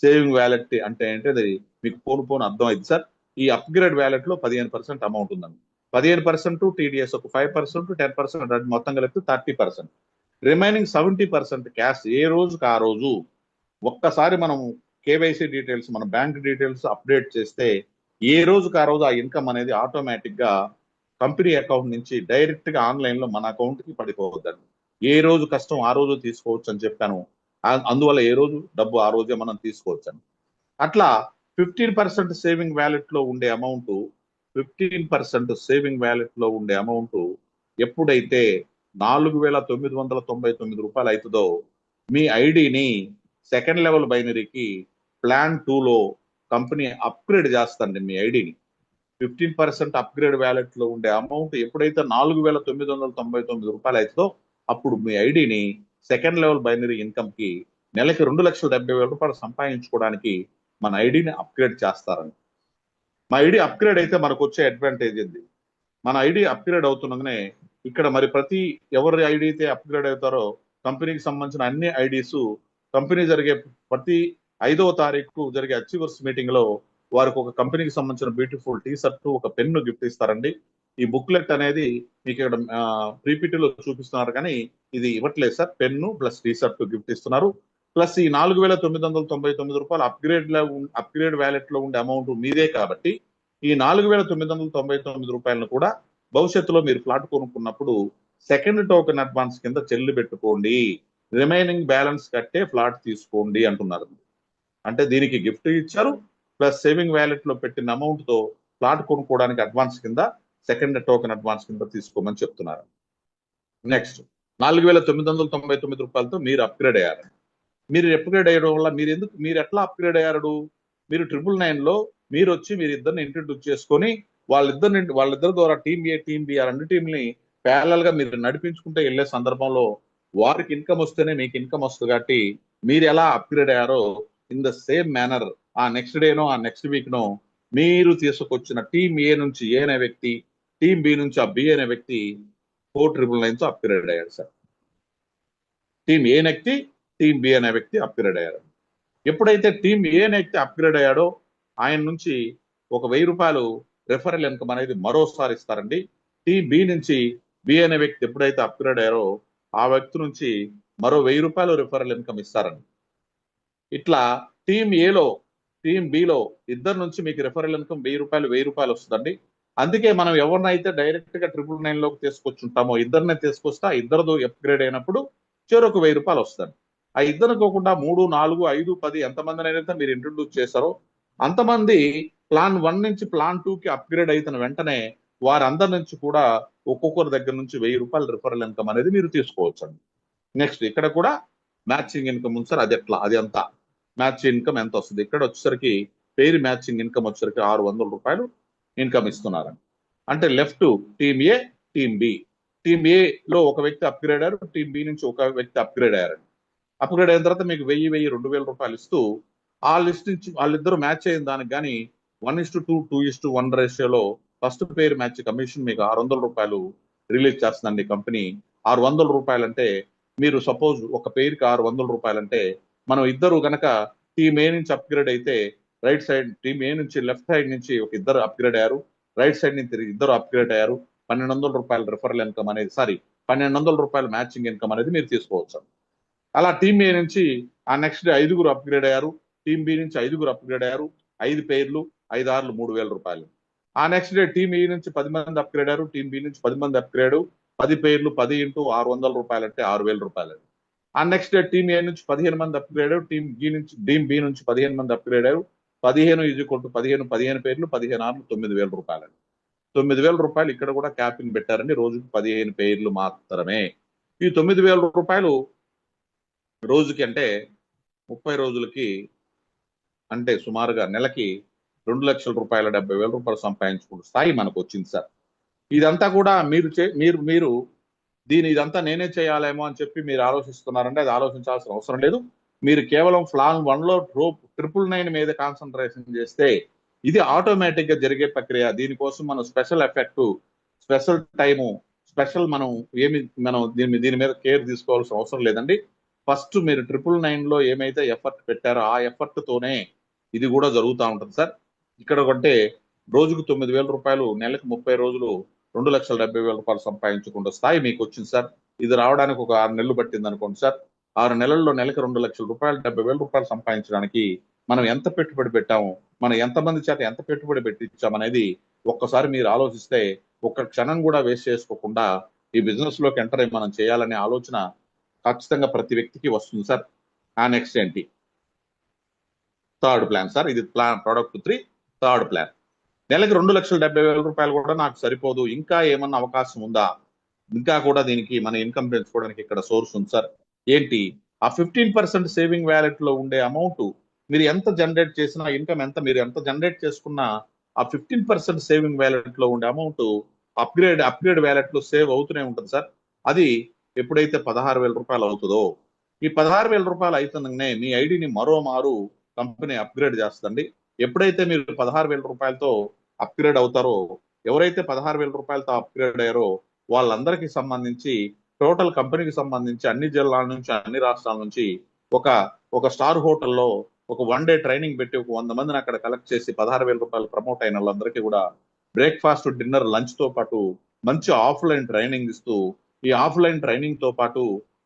సేవింగ్ వ్యాలెట్ అంటే ఏంటి అది మీకు పోను అర్థం అయింది సార్. ఈ అప్గ్రేడ్ వ్యాలెట్ లో 15% అమౌంట్ ఉందండి. 15% టీడీఎస్ ఒక 5%, 10% మొత్తం కలిపి 30%. రిమైనింగ్ 70% క్యాష్ ఏ రోజుకి ఆ రోజు ఒక్కసారి మనం కేవైసీ డీటెయిల్స్, మన బ్యాంక్ డీటెయిల్స్ అప్డేట్ చేస్తే ఏ రోజుకి ఆ రోజు ఆ ఇన్కమ్ అనేది ఆటోమేటిక్ గా కంపెనీ అకౌంట్ నుంచి డైరెక్ట్ గా ఆన్లైన్ లో మన అకౌంట్ కి పడిపోవద్దండి. ఏ రోజు కష్టం ఆ రోజు తీసుకోవచ్చు అని చెప్పాను. అందువల్ల ఏ రోజు డబ్బు ఆ రోజే మనం తీసుకోవచ్చు అని. అట్లా 15% సేవింగ్ వ్యాలెట్ లో ఉండే అమౌంట్, 15% సేవింగ్ వ్యాలెట్ లో ఉండే అమౌంట్ ఎప్పుడైతే 4,999 రూపాయలు అవుతుందో మీ ఐడిని సెకండ్ లెవెల్ బైనరీకి ప్లాన్ 2 లో కంపెనీ అప్గ్రేడ్ చేస్తుంది. మీ ఐడిని 15% అప్గ్రేడ్ వ్యాలెట్ లో ఉండే అమౌంట్ ఎప్పుడైతే 4,999 రూపాయలు అవుతుందో అప్పుడు మీ ఐడిని సెకండ్ లెవెల్ బైనరీ ఇన్కమ్ కి నెలకి 2,70,000 రూపాయలు సంపాదించుకోవడానికి మన ఐడిని అప్గ్రేడ్ చేస్తారని. మా ఐడి అప్గ్రేడ్ అయితే మనకు వచ్చే అడ్వాంటేజ్ ఏంది, మన ఐడి అప్గ్రేడ్ అవుతుండగానే ఇక్కడ మరి ప్రతి ఎవరి ఐడి అయితే అప్గ్రేడ్ అవుతారో కంపెనీకి సంబంధించిన అన్ని ఐడీస్ కంపెనీ జరిగే ప్రతి 5వ తారీఖు జరిగే అచీవర్స్ మీటింగ్ లో వారికి ఒక కంపెనీకి సంబంధించిన బ్యూటిఫుల్ టీ షర్ట్, ఒక పెన్ను గిఫ్ట్ ఇస్తారండి. ఈ బుక్లెట్ అనేది మీకు ఇక్కడ ప్రీపీటీలో చూపిస్తున్నారు కానీ ఇది ఇవ్వట్లేదు sir. Pen plus T shirt gift ఇస్తున్నారు. ప్లస్ ఈ 4,999 రూపాయలు అప్గ్రేడ్ వ్యాలెట్ లో ఉండే అమౌంట్ మీదే కాబట్టి ఈ 4,999 రూపాయలను కూడా భవిష్యత్తులో మీరు ఫ్లాట్ కొనుక్కున్నప్పుడు సెకండ్ టోకెన్ అడ్వాన్స్ కింద చెల్లి పెట్టుకోండి, రిమైనింగ్ బ్యాలెన్స్ కట్టే ఫ్లాట్ తీసుకోండి అంటున్నారు. అంటే దీనికి గిఫ్ట్ ఇచ్చారు, ప్లస్ సేవింగ్ వ్యాలెట్ లో పెట్టిన అమౌంట్ తో ఫ్లాట్ కొనుక్కోవడానికి అడ్వాన్స్ కింద సెకండ్ టోకెన్ అడ్వాన్స్ కింద తీసుకోమని చెప్తున్నారు. నెక్స్ట్ 4,999 రూపాయలతో మీరు అప్గ్రేడ్ అయ్యారు. మీరు అప్గ్రేడ్ అయ్యడం వల్ల మీరు ఎట్లా అప్గ్రేడ్ అయ్యారు, మీరు 999 లో మీరు వచ్చి మీరు ఇద్దరిని ఇంట్రడ్యూస్ చేసుకొని వాళ్ళిద్దరి ద్వారా టీమ్ ఏ, టీమ్ బి, ఆ రెండు టీంని ప్యారలల్ గా మీరు నడిపించుకుంటే వెళ్ళే సందర్భంలో వారికి ఇన్కమ్ వస్తేనే మీకు ఇన్కమ్ వస్తుంది. కాబట్టి మీరు ఎలా అప్గ్రేడ్ అయ్యారో ఇన్ ద సేమ్ మేనర్ ఆ నెక్స్ట్ డేనో ఆ నెక్స్ట్ వీక్ నో మీరు తీసుకొచ్చిన టీమ్ ఏ నుంచి ఏ అనే వ్యక్తి, టీమ్ బి నుంచి ఆ బి అనే వ్యక్తి 4,999 తో అప్గ్రేడ్ అయ్యాడు సార్. టీమ్ ఏ నెక్కి టీమ్ బి అనే వ్యక్తి అప్గ్రేడ్ అయ్యారు. ఎప్పుడైతే టీమ్ ఏ అనే వ్యక్తి అప్గ్రేడ్ అయ్యాడో ఆయన నుంచి ఒక 1,000 రూపాయలు రెఫరల్ ఇన్కమ్ అనేది మరోసారి ఇస్తారండి. టీమ్ బి నుంచి బి అనే వ్యక్తి ఎప్పుడైతే అప్గ్రేడ్ అయ్యారో ఆ వ్యక్తి నుంచి మరో 1,000 రూపాయలు రెఫరల్ ఇన్కమ్ ఇస్తారండి. ఇట్లా టీమ్ ఏలో టీమ్ బిలో ఇద్దరు నుంచి మీకు రెఫరల్ ఇన్కమ్ 1,000 రూపాయలు వస్తుందండి. అందుకే మనం ఎవరినైతే డైరెక్ట్ గా 999 లోకి తీసుకొచ్చుంటామో ఇద్దరినే తీసుకొస్తే ఇద్దరు అప్గ్రేడ్ అయినప్పుడు చెరొక 1,000 రూపాయలు వస్తుంది. ఆ ఇద్దరు కాకుండా 3, 4, 5, 10 ఎంతమందినైతే మీరు ఇంట్రొడ్యూస్ చేశారో అంతమంది ప్లాన్ 1 నుంచి ప్లాన్ 2 కి అప్గ్రేడ్ అయిన వెంటనే వారందరి నుంచి కూడా ఒక్కొక్కరి దగ్గర నుంచి ₹1000 రిఫరల్ ఇన్కమ్ అనేది మీరు తీసుకోవచ్చు. నెక్స్ట్ ఇక్కడ కూడా మ్యాచింగ్ ఇన్కమ్ ఉంది సార్. అది ఎట్లా, అది ఎంత మ్యాచ్ ఇన్కమ్ ఎంత వస్తుంది? ఇక్కడ వచ్చేసరికి పేరు మ్యాచింగ్ ఇన్కమ్ వచ్చేసరికి ₹600 ఇన్కమ్ ఇస్తున్నారు. అంటే left team A, team B. Team ఏ లో ఒక వ్యక్తి అప్గ్రేడ్ అయ్యారు, టీమ్ బి నుంచి ఒక వ్యక్తి అప్గ్రేడ్ అయ్యారు. అప్గ్రేడ్ అయిన తర్వాత మీకు 1000, ₹2000 ఇస్తూ ఆ లిస్ట్ నుంచి వాళ్ళిద్దరు మ్యాచ్ అయిన దానికి కానీ 1:2, 2:1 రేషియోలో ఫస్ట్ పేరు మ్యాచ్ కమిషన్ మీకు ₹600 రిలీజ్ చేస్తుందండి కంపెనీ. ₹600 అంటే మీరు సపోజ్ ఒక పేరుకి ₹600 అంటే మనం ఇద్దరు గనక టీమ్ ఏ నుంచి అప్గ్రేడ్ అయితే రైట్ సైడ్ టీమ్ ఏ నుంచి లెఫ్ట్ సైడ్ నుంచి ఒక ఇద్దరు అప్గ్రేడ్ అయ్యారు, రైట్ సైడ్ నుంచి ఇద్దరు అప్గ్రేడ్ అయ్యారు. ₹1200 రిఫరల్ ఇన్కమ్ అనేది ₹1200 మ్యాచింగ్ ఇన్కమ్ అనేది మీరు తీసుకోవచ్చు. అలా టీమ్ ఏ నుంచి ఆ నెక్స్ట్ డే 5గురు అప్గ్రేడ్ అయ్యారు, టీమ్ బి నుంచి 5గురు అప్గ్రేడ్ అయ్యారు. 5 పేర్లు, 5 ఆర్లు ₹3000. ఆ నెక్స్ట్ డే టీమ్ ఏ నుంచి 10 మంది అప్గ్రేడ్ అయ్యారు, టీమ్ బి నుంచి 10 మంది అప్గ్రేడ్, 10 పేర్లు 10 ఇంటూ ₹600 అంటే ₹6000. ఆ నెక్స్ట్ డే టీమ్ ఏ నుంచి 15 మంది అప్గ్రేడ్ అయ్యారు, టీమ్ బి నుంచి 15 మంది అప్గ్రేడ్ అయ్యారు. 15 15 పేర్లు 15 ఆర్లు ₹9000. ₹9000 ఇక్కడ కూడా క్యాపింగ్ పెట్టారండి. రోజుకి 15 పేర్లు మాత్రమే. ఈ ₹9000 రోజుకి అంటే 30 రోజులకి అంటే సుమారుగా నెలకి ₹2,00,000 ₹70,000 సంపాదించుకున్న స్థాయి మనకు వచ్చింది సార్. ఇదంతా కూడా మీరు ఇదంతా నేనే చేయాలేమో అని చెప్పి మీరు ఆలోచిస్తున్నారంటే అది ఆలోచించాల్సిన అవసరం లేదు. మీరు కేవలం ప్లాన్ 1లో 999 మీద కాన్సన్ట్రేషన్ చేస్తే ఇది ఆటోమేటిక్ గా జరిగే ప్రక్రియ. దీనికోసం మనం special effect, special time, special మనం దీని మీద కేర్ తీసుకోవాల్సిన అవసరం లేదండి. ఫస్ట్ మీరు 999లో ఏమైతే ఎఫర్ట్ పెట్టారో ఆ ఎఫర్ట్ తోనే ఇది కూడా జరుగుతూ ఉంటుంది సార్. ఇక్కడ కొంటే రోజుకు ₹9000, నెలకు 30 రోజులు ₹2,70,000 సంపాదించుకున్న స్థాయి మీకు వచ్చింది సార్. ఇది రావడానికి ఒక 6 నెలలు పట్టింది అనుకోండి సార్. 6 నెలల్లో నెలకు ₹2,00,000 ₹70,000 సంపాదించడానికి మనం ఎంత పెట్టుబడి పెట్టాము, మనం ఎంతమంది చేత ఎంత పెట్టుబడి పెట్టించామనేది ఒక్కసారి మీరు ఆలోచిస్తే ఒక్క క్షణం కూడా వేస్ట్ చేసుకోకుండా ఈ బిజినెస్ లోకి ఎంటర్ అయ్యి మనం చేయాలనే ఆలోచన ఖచ్చితంగా ప్రతి వ్యక్తికి వస్తుంది సార్. ఆ నెక్స్ట్ ఏంటి? Third plan sir. ఇది ప్లాన్ ప్రోడక్ట్ 3 థర్డ్ ప్లాన్. నెలకి ₹2,70,000 కూడా నాకు సరిపోదు, ఇంకా ఏమన్నా అవకాశం ఉందా? ఇంకా కూడా దీనికి మన ఇన్కమ్ పెంచుకోవడానికి ఇక్కడ సోర్స్ ఉంది సార్. ఏంటి? ఆ 15% సేవింగ్ వ్యాలెట్ లో ఉండే అమౌంట్ మీరు ఎంత జనరేట్ చేసినా ఇన్కమ్ మీరు ఎంత జనరేట్ చేసుకున్నా ఆ 15% సేవింగ్ వ్యాలెట్ లో ఉండే అమౌంట్ అప్గ్రేడ్ వ్యాలెట్ లో సేవ్ అవుతూనే ఉంటుంది సార్. అది ఎప్పుడైతే ₹16,000 అవుతుందో ఈ ₹16,000 అవుతుందనే మీ ఐడిని మరోమారు కంపెనీ అప్గ్రేడ్ చేస్తుందండి. ఎప్పుడైతే మీరు ₹16,000తో అప్గ్రేడ్ అవుతారో, ఎవరైతే ₹16,000తో అప్గ్రేడ్ అయ్యారో వాళ్ళందరికీ సంబంధించి టోటల్ కంపెనీకి సంబంధించి అన్ని జిల్లాల నుంచి అన్ని రాష్ట్రాల నుంచి ఒక స్టార్ హోటల్లో ఒక 1 డే ట్రైనింగ్ పెట్టి ఒక 100 మందిని అక్కడ కలెక్ట్ చేసి ₹16,000 ప్రమోట్ అయిన వాళ్ళందరికీ కూడా బ్రేక్ఫాస్ట్, డిన్నర్, లంచ్ తో పాటు మంచి ఆఫ్లైన్ ట్రైనింగ్ ఇస్తూ ఈ ఆఫ్లైన్ ట్రైనింగ్ తో పాటు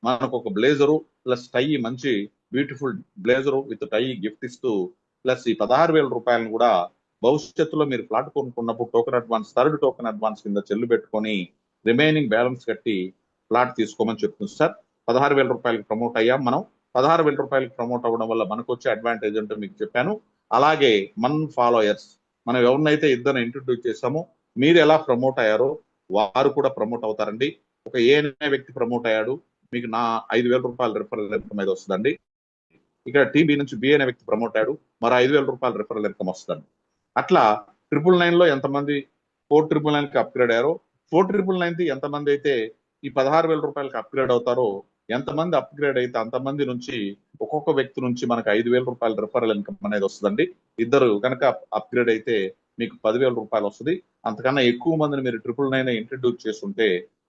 మనకు ఒక బ్లేజరు ప్లస్ టై, మంచి beautiful blazer with tie gift ఇస్తూ ప్లస్ ఈ ₹16,000 కూడా భవిష్యత్తులో మీరు ఫ్లాట్ కొనుక్కున్నప్పుడు థర్డ్ టోకెన్ అడ్వాన్స్ కింద చెల్లు పెట్టుకొని రిమైనింగ్ బ్యాలెన్స్ కట్టి ఫ్లాట్ తీసుకోమని చెప్తుంది సార్. ₹16,000 ప్రమోట్ అయ్యాం మనం. ₹16,000 ప్రమోట్ అవ్వడం వల్ల మనకు వచ్చే అడ్వాంటేజ్ అంటే మీకు చెప్పాను. అలాగే మన ఫాలోయర్స్, మనం ఎవరినైతే ఇద్దరు ఇంట్రొడ్యూస్ చేశామో మీరు ఎలా ప్రమోట్ అయ్యారో వారు కూడా ప్రమోట్ అవుతారండి. ఒక ఏ అనే వ్యక్తి ప్రమోట్ అయ్యాడు, మీకు నా ₹5,000 రిఫరల్ ఇన్కమ్ మీద వస్తుందండి. ఇక్కడ టీమ్ బి నుంచి బి అనే వ్యక్తి ప్రమోట్ అయ్యాడు, మరో ₹5,000 రిఫరల్ ఇన్కమ్ వస్తుంది. అట్లా 999లో ఎంతమంది 4,999కి అప్గ్రేడ్ అయ్యారో 4,999 ఎంతమంది అయితే ఈ ₹16,000కి అప్గ్రేడ్ అవుతారో ఎంతమంది అప్గ్రేడ్ అయితే అంతమంది నుంచి ఒక్కొక్క వ్యక్తి నుంచి మనకు ₹5,000 రిఫరల్ ఇన్కమ్ అనేది వస్తుందండి. ఇద్దరు కనుక అప్గ్రేడ్ అయితే మీకు ₹10,000 వస్తుంది. అంతకన్నా ఎక్కువ మందిని మీరు 999 ఇంట్రడ్యూస్ చేస్తుంటే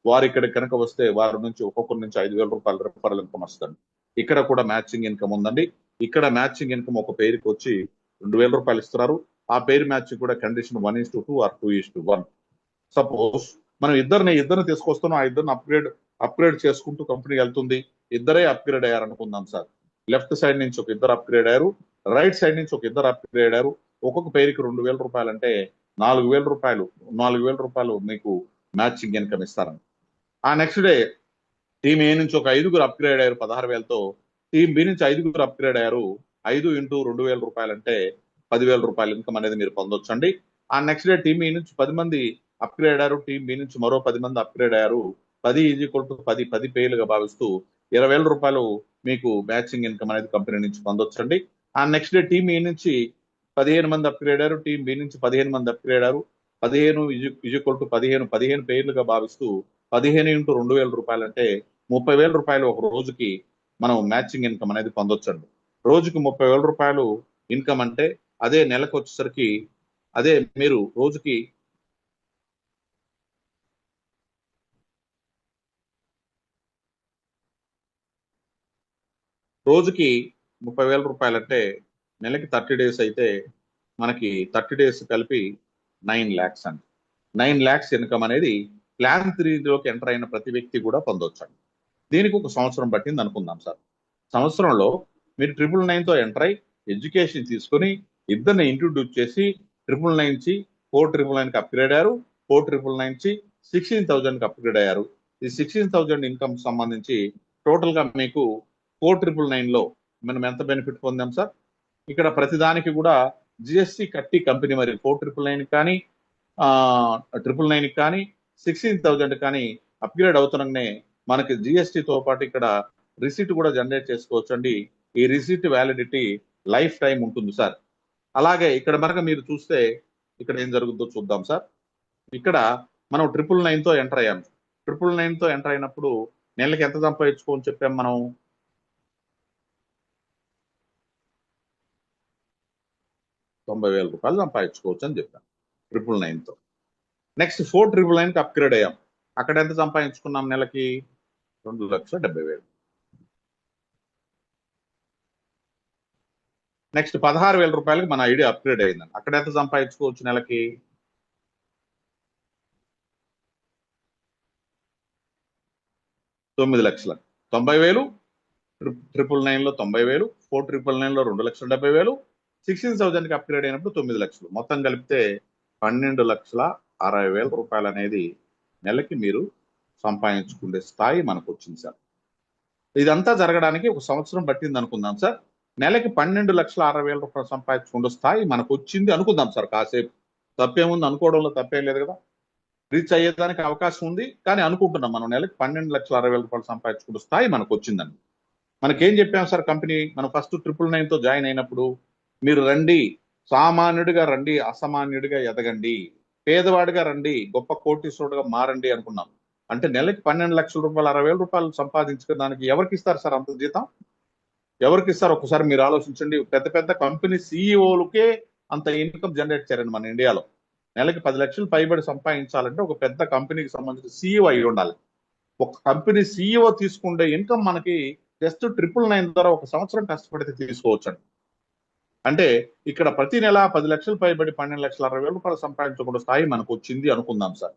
వారు ఇక్కడికి కనుక వస్తే వారి నుంచి ఒక్కొక్కరి నుంచి ₹5,000 రిఫరల్ ఇన్కమ్ వస్తుంది. ఇక్కడ కూడా మ్యాచింగ్ ఇన్కమ్ ఉందండి. ఇక్కడ మ్యాచింగ్ ఇన్కమ్ ఒక పేరుకి వచ్చి ₹2,000 ఇస్తున్నారు. ఆ పేరు మ్యాచ్ కూడా కండిషన్ 1:2 ఆర్ 2:1. సపోజ్ మనం ఇద్దరిని తీసుకొస్తున్నాం, ఆ ఇద్దరిని అప్గ్రేడ్ చేసుకుంటూ కంపెనీ వెళ్తుంది. ఇద్దరే అప్గ్రేడ్ అయ్యారు అనుకుందాం సార్. లెఫ్ట్ సైడ్ నుంచి ఒక ఇద్దరు అప్గ్రేడ్ అయ్యారు, రైట్ సైడ్ నుంచి ఒక ఇద్దరు అప్గ్రేడ్ అయ్యారు. ఒక్కొక్క పేరుకి ₹2,000 అంటే ₹4,000 మీకు మ్యాచింగ్ ఇన్కమ్ ఇస్తారని. ఆ నెక్స్ట్ డే టీమ్ ఏ నుంచి ఒక 5గురు అప్గ్రేడ్ అయ్యారు 16,000తో. టీమ్ బి నుంచి 5గురు అప్గ్రేడ్ అయ్యారు. 5 ఇంటూ 2,000 రూపాయలు అంటే 10,000 రూపాయలు ఇన్కమ్ అనేది మీరు పొందొచ్చండి. ఆ నెక్స్ట్ డే టీమ్ ఈ నుంచి 10 మంది అప్గ్రేడ్ అయ్యారు. టీమ్ బి నుంచి మరో 10 మంది అప్గ్రేడ్ అయ్యారు. 10 ఈజ్ ఈక్వల్ టు 10 పేలుగా భావిస్తూ 20,000 రూపాయలు మీకు మ్యాచింగ్ ఇన్కమ్ అనేది కంపెనీ నుంచి పొందొచ్చండి. ఆ నెక్స్ట్ డే టీమ్ ఏ నుంచి 15 మంది అప్గ్రేడ్ అయ్యారు. టీమ్ బి నుంచి 15 మంది అప్గ్రేడ్ అయ్యారు. 15 ఈజ్ ఈక్వల్ టు 15 పేర్లుగా భావిస్తూ 15 ఇంటూ 2,000 రూపాయలు అంటే 30,000 రూపాయలు ఒక రోజుకి మనం మ్యాచింగ్ ఇన్కమ్ అనేది పొందొచ్చండి. రోజుకి 30,000 రూపాయలు ఇన్కమ్ అంటే అదే నెలకు వచ్చేసరికి అదే మీరు రోజుకి రోజుకి 30,000 రూపాయలు అంటే నెలకి 30 డేస్ అయితే మనకి 30 డేస్ కలిపి 9 lakhs అండి. 9 lakhs ఇన్కమ్ అనేది ప్లాన్ 3లోకి ఎంటర్ అయిన ప్రతి వ్యక్తి కూడా పొందొచ్చండి. దీనికి ఒక సంవత్సరం పట్టింది అనుకుందాం సార్. సంవత్సరంలో మీరు 999తో ఎంటర్ అయి ఎడ్యుకేషన్ తీసుకొని ఇద్దరిని ఇంట్రొడ్యూస్ చేసి 999 నుంచి 4,999కి అప్గ్రేడ్ అయ్యారు. 4,999 నుంచి 16,000కి అప్గ్రేడ్ అయ్యారు. ఈ 16,000 ఇన్కమ్ సంబంధించి టోటల్ గా మీకు 4,999లో మనం ఎంత బెనిఫిట్ పొందాం సార్? ఇక్కడ ప్రతిదానికి కూడా జిఎస్టి కట్టి కంపెనీ మరి 4,999 కానీ 999 కానీ 16,000 కానీ అప్గ్రేడ్ అవుతున్నానే మనకి జిఎస్టితో పాటు ఇక్కడ రిసిట్ కూడా జనరేట్ చేసుకోవచ్చు అండి. ఈ రిసిట్ వ్యాలిడిటీ లైఫ్ టైం ఉంటుంది సార్. అలాగే ఇక్కడ మనకు మీరు చూస్తే ఇక్కడ ఏం జరుగుతుందో చూద్దాం సార్. ఇక్కడ మనం 999తో ఎంటర్ అయ్యాము. 999తో ఎంటర్ అయినప్పుడు నెలకి ఎంత సంపాదించుకోని చెప్పాం మనం? 90,000 రూపాయలు సంపాదించుకోవచ్చు అని చెప్పాం 999తో. నెక్స్ట్ 4,999కి అప్గ్రేడ్ అయ్యాం. అక్కడ ఎంత సంపాదించుకున్నాం నెలకి? 2,70,000. నెక్స్ట్ 16,000 రూపాయలకి మన ఐడియా అప్గ్రేడ్ అయిందండి. అక్కడ ఎంత సంపాదించుకోవచ్చు నెలకి? 9 లక్షలు. 90,000 999లో 90,000 4,999లో 2,70,000 16,000కి అప్గ్రేడ్ అయినప్పుడు 9 లక్షలు. మొత్తం కలిపితే 12,60,000 రూపాయలు అనేది నెలకి మీరు సంపాదించుకునే స్థాయి మనకు వచ్చింది సార్. ఇదంతా జరగడానికి ఒక సంవత్సరం పట్టింది అనుకుందాం సార్. నెలకి 12,60,000 రూపాయలు సంపాదించుకునే స్థాయి మనకు వచ్చింది అనుకుందాం సార్. కాసేపు తప్పేముంది, అనుకోవడంలో తప్పేం లేదు కదా. రీచ్ అయ్యేదానికి అవకాశం ఉంది, కానీ అనుకుంటున్నాం మనం నెలకి 12,60,000 రూపాయలు సంపాదించుకునే స్థాయి మనకు వచ్చిందండి. మనకేం చెప్పాం సార్ కంపెనీ? మనం ఫస్ట్ 999తో జాయిన్ అయినప్పుడు మీరు రండి, సామాన్యుడిగా రండి, అసామాన్యుడిగా ఎదగండి, పేదవాడిగా రండి, గొప్ప కోటీశ్వరుడుగా మారండి అనుకున్నాం. అంటే నెలకి 12 లక్షల రూపాయలు 60,000 రూపాయలు సంపాదించుకోవడానికి ఎవరికి ఇస్తారు సార్ అంత జీతం? ఎవరికి ఇస్తారు? ఒకసారి మీరు ఆలోచించండి. పెద్ద పెద్ద కంపెనీ సిఇఓలకే అంత ఇన్కమ్ జనరేట్ చేయారండి మన ఇండియాలో. నెలకి 10 లక్షలు పైబడి సంపాదించాలంటే ఒక పెద్ద కంపెనీకి సంబంధించిన సిఇఓ అయి ఉండాలి. ఒక కంపెనీ సిఇఓ తీసుకుంటే ఇన్కమ్ మనకి జస్ట్ 999 ద్వారా ఒక సంవత్సరం కష్టపడితే తీసుకోవచ్చండి. అంటే ఇక్కడ ప్రతి నెల 10 లక్షలు పైబడి 12,60,000 రూపాయలు సంపాదించకుండా స్థాయి మనకు వచ్చింది అనుకుందాం సార్.